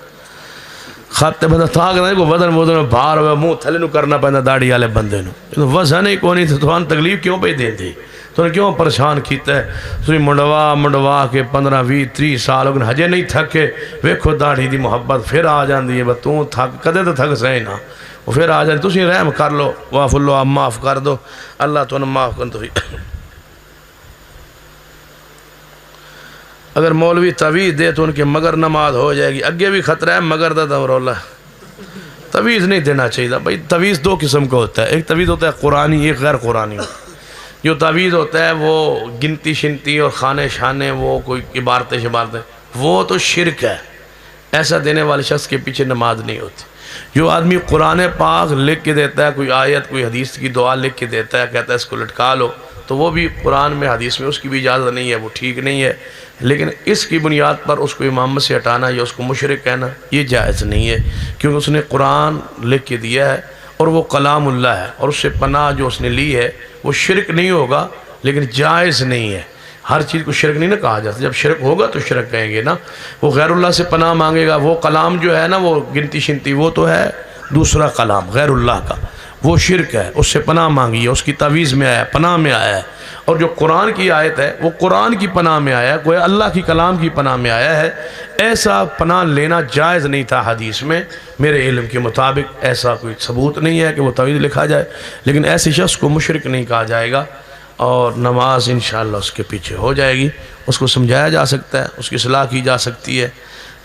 خط بندہ تھا کہ کوئی وزن وزن بھار ہوئے منہ تھلے نو کرنا پہنا داڑھی والے بندے نو. وزن ہی کوئی نہیں تو ان تکلیف کیوں پہ دین دی, تو نے کیوں پریشان کیتا ہے. تو منڈوا کے 15-20-30 سال ہو گئے ہجے نہیں تھکے. ویکھو داڑھی دی محبت پھر آ جاندی ہے. بس تو تھک کدے تو تھک سہی نا, وہ پھر آ جاندی. تسی رحم کر لو, واف اللہ آپ معاف کر دو. اللہ تو انہیں معاف کر دو. اگر مولوی تویز دے تو ان کے مگر نماز ہو جائے گی. اگے بھی خطرہ ہے مگر دا دور اللہ. تویز نہیں دینا چاہیے بھائی. تویز دو قسم کا ہوتا ہے, ایک تویز ہوتا ہے قرآنی, ایک غیر قرآنی. جو تویز ہوتا ہے وہ گنتی شنتی اور خانے شانے وہ کوئی عبارتیں شبارتیں, وہ تو شرک ہے. ایسا دینے والے شخص کے پیچھے نماز نہیں ہوتی. جو آدمی قرآن پاک لکھ کے دیتا ہے, کوئی آیت کوئی حدیث کی دعا لکھ کے دیتا ہے, کہتا ہے اس کو لٹکا لو, تو وہ بھی قرآن میں حدیث میں اس کی بھی اجازت نہیں ہے, وہ ٹھیک نہیں ہے. لیکن اس کی بنیاد پر اس کو امامت سے ہٹانا یا اس کو مشرک کہنا یہ جائز نہیں ہے, کیونکہ اس نے قرآن لکھ کے دیا ہے اور وہ کلام اللہ ہے, اور اس سے پناہ جو اس نے لی ہے وہ شرک نہیں ہوگا لیکن جائز نہیں ہے. ہر چیز کو شرک نہیں نہ کہا جاتا. جب شرک ہوگا تو شرک کہیں گے نا. وہ غیر اللہ سے پناہ مانگے گا, وہ کلام جو ہے نا وہ گنتی شنتی وہ تو ہے دوسرا کلام غیر اللہ کا, وہ شرک ہے. اس سے پناہ مانگی ہے, اس کی تعویذ میں آیا, پناہ میں آیا ہے. اور جو قرآن کی آیت ہے وہ قرآن کی پناہ میں آیا ہے, کوئی اللہ کی کلام کی پناہ میں آیا ہے. ایسا پناہ لینا جائز نہیں تھا حدیث میں. میرے علم کے مطابق ایسا کوئی ثبوت نہیں ہے کہ وہ توحید لکھا جائے, لیکن ایسے شخص کو مشرک نہیں کہا جائے گا. اور نماز انشاءاللہ اس کے پیچھے ہو جائے گی. اس کو سمجھایا جا سکتا ہے، اس کی اصلاح کی جا سکتی ہے،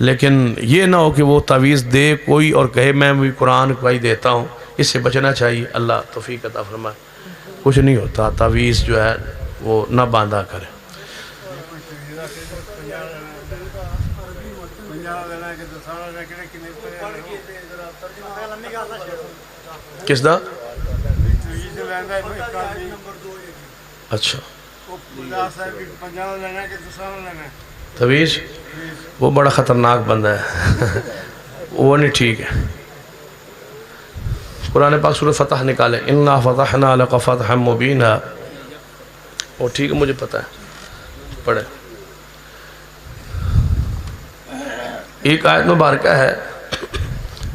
لیکن یہ نہ ہو کہ وہ تعویذ دے کوئی اور کہے میں بھی قرآن کو ہی دیتا ہوں. اس سے بچنا چاہیے. اللہ توفیق عطا فرمائے. کچھ نہیں ہوتا، تعویذ جو ہے وہ نہ باندھا کرے. کس دا؟ اچھا تعویذ وہ بڑا خطرناک بندہ ہے وہ نہیں ٹھیک ہے. قرآن پاک سورۃ فتح نکالے، اِنَّا فَتَحْنَا لَكَ فَتْحًا مُبِينًا. وہ ٹھیک ہے، مجھے پتہ ہے. پڑھے. ایک آیت مبارکہ ہے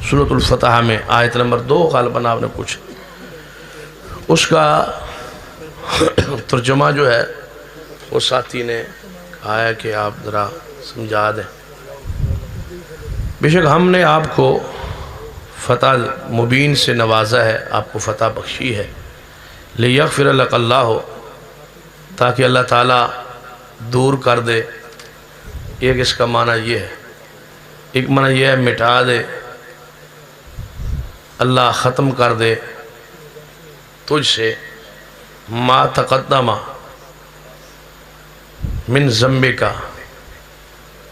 سورۃ الفتح میں، آیت نمبر 2 غالباً آپ نے پوچھا. اس کا ترجمہ جو ہے وہ ساتھی نے کہا ہے کہ آپ ذرا سمجھا دیں. بے شک ہم نے آپ کو فتح مبین سے نوازا ہے، آپ کو فتح بخشی ہے. لِيَغْفِرَ لَكَ اللَّهُ، تاکہ اللہ تعالیٰ دور کر دے. ایک اس کا معنی یہ ہے، ایک معنی یہ ہے مٹا دے، اللہ ختم کر دے تجھ سے ما تقدم من ذنبک،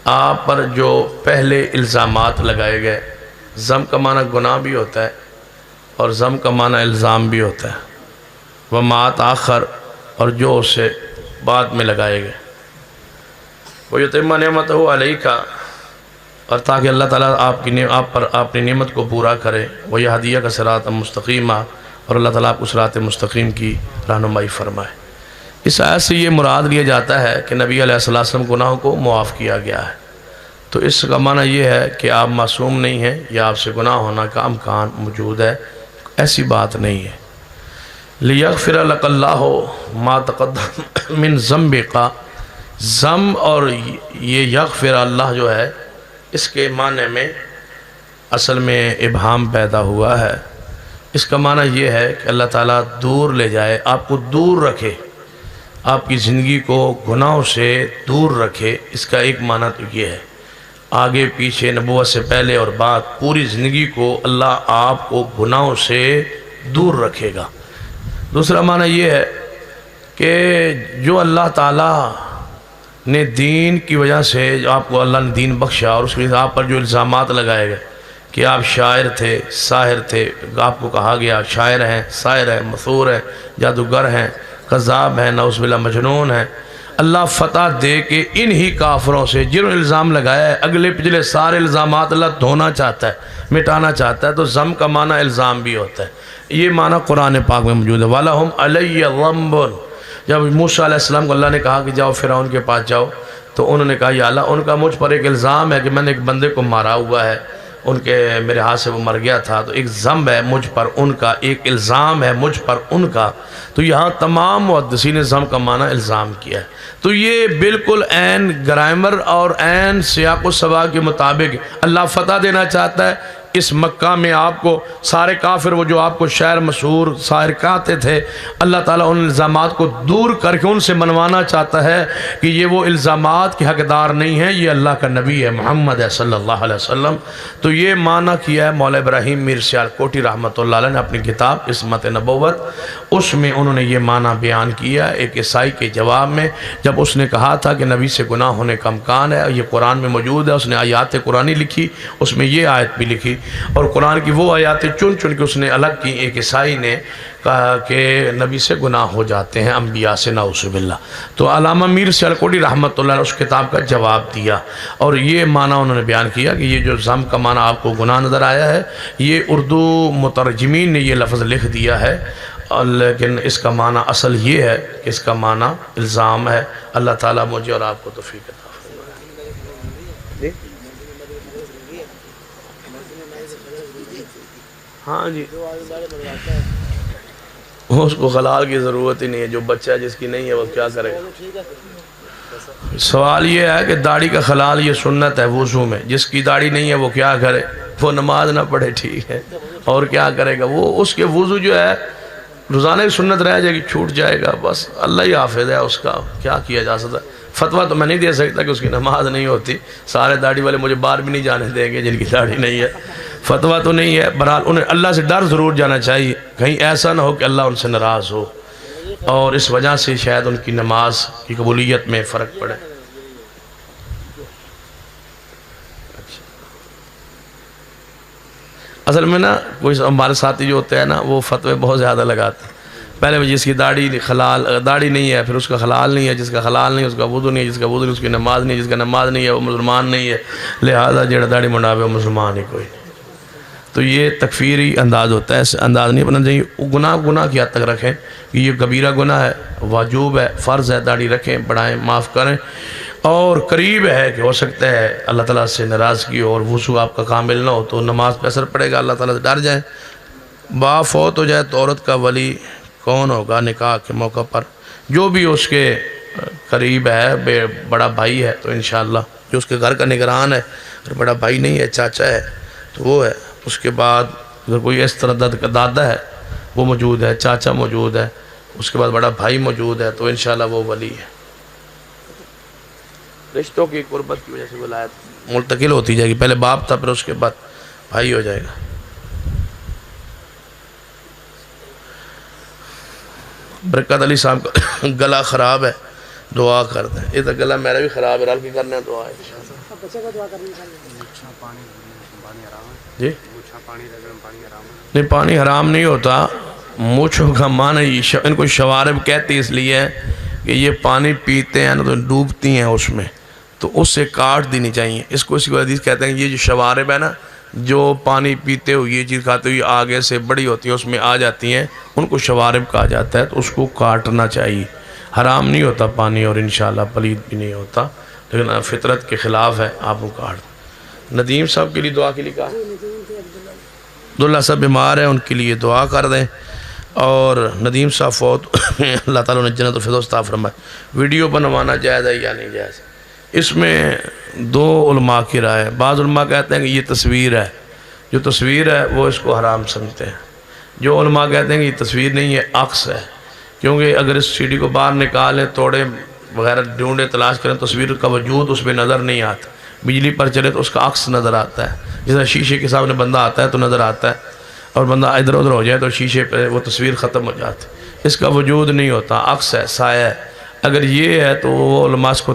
آپ پر جو پہلے الزامات لگائے گئے. ذنب کا معنی گناہ بھی ہوتا ہے اور ذنب کا معنی الزام بھی ہوتا ہے. وما تاخر، اور جو اسے بعد میں لگائے گئے. وَيُتِمَّ نِعْمَتَهُ عَلَيْكَ، اور تاکہ اللہ تعالیٰ آپ پر اپنی نعمت کو پورا کرے. وَيَهْدِيَكَ صِرَاطًا مُسْتَقِيمًا، اور اللہ تعالیٰ آپ کو صراط مستقیم کی رہنمائی فرمائے. اس آیت سے یہ مراد لیا جاتا ہے کہ نبی علیہ السلام گناہوں کو معاف کیا گیا ہے. تو اس کا معنی یہ ہے کہ آپ معصوم نہیں ہیں یا آپ سے گناہ ہونا کا امکان موجود ہے، ایسی بات نہیں ہے. لِيَغْفِرَ لَكَ اللَّهُ مَا تَقَدَّمَ مِن ذَنبِكَ، ذنب اور یہ یغفر اللہ جو ہے اس کے معنی میں اصل میں ابہام پیدا ہوا ہے. اس کا معنی یہ ہے کہ اللہ تعالیٰ دور لے جائے، آپ کو دور رکھے، آپ کی زندگی کو گناہوں سے دور رکھے. اس کا ایک معنی تو یہ ہے، آگے پیچھے نبوت سے پہلے اور بعد پوری زندگی کو اللہ آپ کو گناہوں سے دور رکھے گا. دوسرا معنی یہ ہے کہ جو اللہ تعالیٰ نے دین کی وجہ سے جو آپ کو اللہ نے دین بخشا، اور اس کے آپ پر جو الزامات لگائے گئے کہ آپ شاعر تھے، ساحر تھے، آپ کو کہا گیا شاعر ہیں، ساحر ہیں، مسحور ہیں، جادوگر ہیں، کذاب ہیں، نعوذ باللہ مجنون ہیں. اللہ فتح دے کے انہی کافروں سے جنہوں نے الزام لگایا ہے، اگلے پچھلے سارے الزامات اللہ دھونا چاہتا ہے، مٹانا چاہتا ہے. تو ذنب کا معنی الزام بھی ہوتا ہے. یہ معنی قرآن پاک میں موجود ہے. وَلَهُمْ عَلَيَّ ذَنْبٌ، جب موسیٰ علیہ السلام کو اللہ نے کہا کہ جاؤ فرعون کے پاس جاؤ، تو انہوں نے کہا یا اللہ ان کا مجھ پر ایک الزام ہے کہ میں نے ایک بندے کو مارا ہوا ہے، ان کے میرے ہاتھ سے وہ مر گیا تھا، تو ایک ذنب ہے مجھ پر ان کا، ایک الزام ہے مجھ پر ان کا. تو یہاں تمام محدثین نے ذنب کا معنی الزام کیا ہے. تو یہ بالکل عین گرامر اور عین سیاق و سباق کے مطابق اللہ فتح دینا چاہتا ہے. اس مکہ میں آپ کو سارے کافر وہ جو آپ کو شاعر مسحور ساحر کہتے تھے، اللہ تعالیٰ ان الزامات کو دور کر کے ان سے منوانا چاہتا ہے کہ یہ وہ الزامات کے حقدار نہیں ہیں، یہ اللہ کا نبی ہے، محمد ہے صلی اللہ علیہ وسلم. تو یہ معنی کیا ہے مولا ابراہیم میر سیالکوٹی رحمۃ اللہ علیہ نے اپنی کتاب عصمت نبوت، اس میں انہوں نے یہ معنی بیان کیا ایک عیسائی کے جواب میں، جب اس نے کہا تھا کہ نبی سے گناہ ہونے کا امکان ہے، یہ قرآن میں موجود ہے. اس نے آیات قرآنی لکھی، اس میں یہ آیت بھی لکھی، اور قرآن کی وہ آیاتیں چن چن کے اس نے الگ کی. ایک عیسائی نے کہا کہ نبی سے گناہ ہو جاتے ہیں، انبیاء سے نعوذ باللہ. تو علامہ میر سیالکوٹی رحمۃ اللہ نے اس کتاب کا جواب دیا، اور یہ معنی انہوں نے بیان کیا کہ یہ جو ذنب کا معنی آپ کو گناہ نظر آیا ہے، یہ اردو مترجمین نے یہ لفظ لکھ دیا ہے، لیکن اس کا معنی اصل یہ ہے کہ اس کا معنی الزام ہے. اللہ تعالیٰ مجھے اور آپ کو توفیق عطا فرمائے. ہاں جی، اس کو خلال کی ضرورت ہی نہیں ہے. جو بچہ جس کی نہیں ہے وہ کیا کرے گا؟ سوال یہ ہے کہ داڑھی کا خلال یہ سنت ہے وضو میں، جس کی داڑھی نہیں ہے وہ کیا کرے؟ وہ نماز نہ پڑھے، ٹھیک ہے، اور کیا کرے گا؟ وہ اس کے وضو جو ہے روزانہ کی سنت رہ جائے گی، چھوٹ جائے گا، بس اللہ ہی حافظ ہے اس کا، کیا کیا جا سکتا ہے۔ فتویٰ تو میں نہیں دے سکتا کہ اس کی نماز نہیں ہوتی، سارے داڑھی والے مجھے باہر بھی نہیں جانے دیں گے جن کی داڑھی نہیں ہے، فتویٰ تو نہیں ہے۔ بہرحال انہیں اللہ سے ڈر ضرور جانا چاہیے، کہیں ایسا نہ ہو کہ اللہ ان سے ناراض ہو اور اس وجہ سے شاید ان کی نماز کی قبولیت میں فرق پڑے۔ اصل میں نا کوئی ہمارے ساتھی جو ہوتے ہیں نا وہ فتوے بہت زیادہ لگاتے ہیں۔ پہلے جس کی داڑھی نہیں ہے پھر اس کا خلال نہیں ہے، جس کا خلال نہیں ہے اس کا وضو نہیں ہے، جس کا وضو نہیں اس کی نماز نہیں ہے، جس کا نماز نہیں ہے وہ مسلمان نہیں ہے، لہذا جڑا داڑھی منڈاوے وہ مسلمان ہی کوئی نہیں۔ تو یہ تکفیری انداز ہوتا ہے، ایسے انداز نہیں بننا چاہیے۔ گناہ کی حد تک رکھیں کہ یہ کبیرہ گناہ ہے، واجب ہے، فرض ہے، داڑھی رکھیں، بڑھائیں، معاف کریں، اور قریب ہے کہ ہو سکتا ہے اللہ تعالیٰ سے ناراضگی ہو اور وضو آپ کا کامل نہ ہو تو نماز پہ اثر پڑے گا، اللہ تعالیٰ سے ڈر جائیں۔ باپ فوت ہو جائے تو عورت کا ولی کون ہوگا نکاح کے موقع پر؟ جو بھی اس کے قریب ہے، بڑا بھائی ہے تو انشاءاللہ جو اس کے گھر کا نگران ہے، اگر بڑا بھائی نہیں ہے، چاچا ہے تو وہ ہے۔ اس کے بعد اگر کوئی اس طرح دادا ہے وہ موجود ہے، چاچا موجود ہے، اس کے بعد بڑا بھائی موجود ہے تو انشاءاللہ وہ ولی ہے۔ رشتوں کی قربت کی وجہ سے ولایت منتقل ہوتی جائے گی، پہلے باپ تھا پھر اس کے بعد بھائی ہو جائے گا۔ برکت علی صاحب کا گلا خراب ہے، دعا کر دیں۔ یہ تو گلا میرا بھی خراب ہے، رل کے کرنا ہے دعا ہے جی۔ نہیں، پانی حرام نہیں ہوتا، مچھوں کا معنی ان کو شوارب کہتے اس لیے ہے کہ یہ پانی پیتے ہیں نا تو ڈوبتی ہیں اس میں، تو اس سے کاٹ دینی چاہیے اس کو۔ اسی کو حدیث کہتے ہیں کہ یہ جو شوارب ہے نا، جو پانی پیتے ہوئے یہ چیز کھاتے ہوئے آگے سے بڑی ہوتی ہیں اس میں آ جاتی ہیں، ان کو شوارب کہا جاتا ہے، تو اس کو کاٹنا چاہیے۔ حرام نہیں ہوتا پانی اور انشاءاللہ پلید بھی نہیں ہوتا، لیکن فطرت کے خلاف ہے، آپ کو کاٹ۔ ندیم صاحب کے لیے دعا کے لیے کہا، عبداللہ صاحب بیمار ہیں، ان کے لیے دعا کر دیں، اور ندیم صاحب فوت اللہ تعالیٰ نے جنت الفردوس عطا فرمائے۔ ویڈیو بنوانا جائز ہے یا نہیں جائز؟ اس میں دو علماء کی رائے ہے۔ بعض علماء کہتے ہیں کہ یہ تصویر ہے، جو تصویر ہے وہ اس کو حرام سمجھتے ہیں۔ جو علماء کہتے ہیں کہ یہ تصویر نہیں ہے، عکس ہے، کیونکہ اگر اس سیڈی کو باہر نکالیں، توڑے وغیرہ ڈھونڈے تلاش کریں، تصویر کا وجود اس میں نظر نہیں آتا، بجلی پر چلے تو اس کا عکس نظر آتا ہے، جیسا شیشے کے سامنے بندہ آتا ہے تو نظر آتا ہے، اور بندہ ادھر ادھر ہو جائے تو شیشے پہ وہ تصویر ختم ہو جاتی، اس کا وجود نہیں ہوتا، عکس ہے، سایہ ہے۔ اگر یہ ہے تو وہ علماء اس کو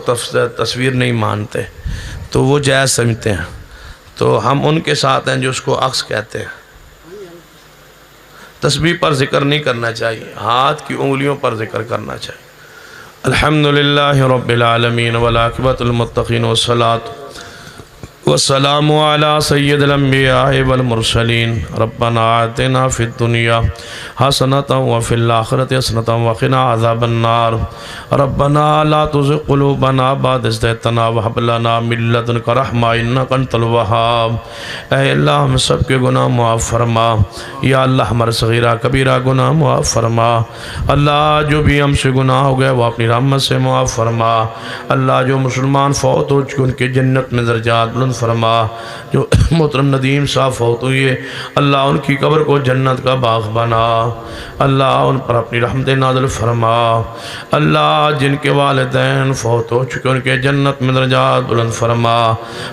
تصویر نہیں مانتے، تو وہ جائز سمجھتے ہیں، تو ہم ان کے ساتھ ہیں جو اس کو عکس کہتے ہیں۔ تسبیح پر ذکر نہیں کرنا چاہیے، ہاتھ کی انگلیوں پر ذکر کرنا چاہیے۔ الحمدللہ رب العالمین والعاقبۃ للمتقین والصلاۃ والسلام علی سید الانبیاء والمرسلین۔ ربنا آتنا فی الدنیا حسنۃ وفی الآخرۃ حسنۃ وقنا عذاب النار۔ ربنا لا تزغ قلوبنا بعد اذ ہدیتنا وہب لنا من لدنک رحمۃ انک انت الوہاب۔ اے اللہ ہم سب کے گناہ معاف فرما، یا اللہ ہمارے صغیرہ کبیرہ گناہ معاف فرما۔ اللہ جو بھی ہم سے گناہ ہو گئے وہ اپنی رحمت سے معاف فرما۔ اللہ جو مسلمان فوت ہو چکے ان کے جنت میں درجات بلند فرما۔ جو محترم ندیم صاحب فوت ہوئے اللہ ان کی قبر کو جنت کا باغ بنا، اللہ ان پر اپنی رحمت نازل فرما۔ اللہ جن کے والدین فوت ہو چکے ان کے جنت میں درجات بلند فرما۔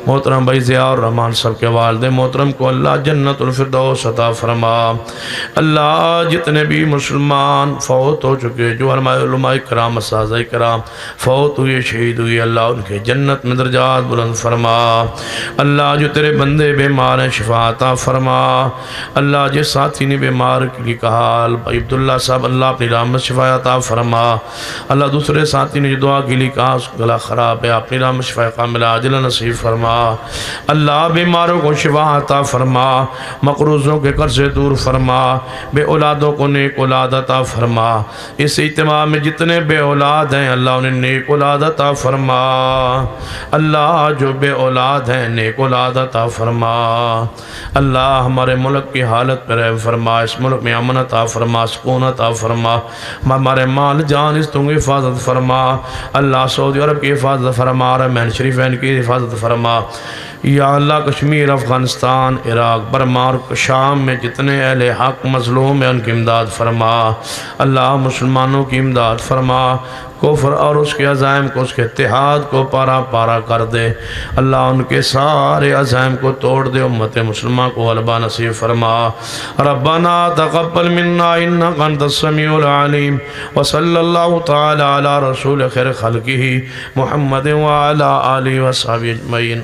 محترم بھائی ضیاء الرحمن صاحب کے والد محترم کو اللہ جنت الفردوس عطا فرما۔ اللہ جتنے بھی مسلمان فوت ہو چکے، جو علماء کرام اساتذہ کرام فوت ہوئے شہید ہوئے، اللہ ان کے جنت میں درجات بلند فرما۔ اللہ جو تیرے بندے بیمار ہیں شفا عطا فرما۔ اللہ جس ساتھی نے بیمار کے لیے کہا بھائی عبداللہ صاحب، اللہ اپنی رحمت شفا عطا فرما۔ اللہ دوسرے ساتھی نے جو دعا کے لیے کہا اس گلا خراب ہے، اپنی رحمت شفا کاملہ عاجلہ نصیب فرما۔ اللہ بیماروں کو شفا عطا فرما، مقروضوں کے قرض سے دور فرما، بے اولادوں کو نیک اولاد عطا فرما۔ اس اجتماع میں جتنے بے اولاد ہیں اللہ انہیں نیک اولاد عطا فرما۔ اللہ جو بے اولاد ہیں نیک اولاد عطا فرما اللہ ہمارے ملک کی حالت پر رحم فرما اس ملک میں امن عطا فرما سکون عطا فرما ہمارے مال جان اس کی حفاظت فرما اللہ سعودی عرب کی حفاظت فرما حرمین شریفین کی حفاظت فرما یا اللہ کشمیر افغانستان عراق برما اور شام میں جتنے اہل حق مظلوم ہیں ان کی امداد فرما اللہ مسلمانوں کی امداد فرما کفر اور اس کے عزائم کو اس کے اتحاد کو پارا پارا کر دے اللہ ان کے سارے عزائم کو توڑ دے امت مسلمہ کو غلبہ نصیب فرما ربنا تقبل منا انک انت السمیع العلیم وصلی اللہ تعالی علی رسول خیر خلقہ محمد وعلی آلہ وصحبہ اجمعین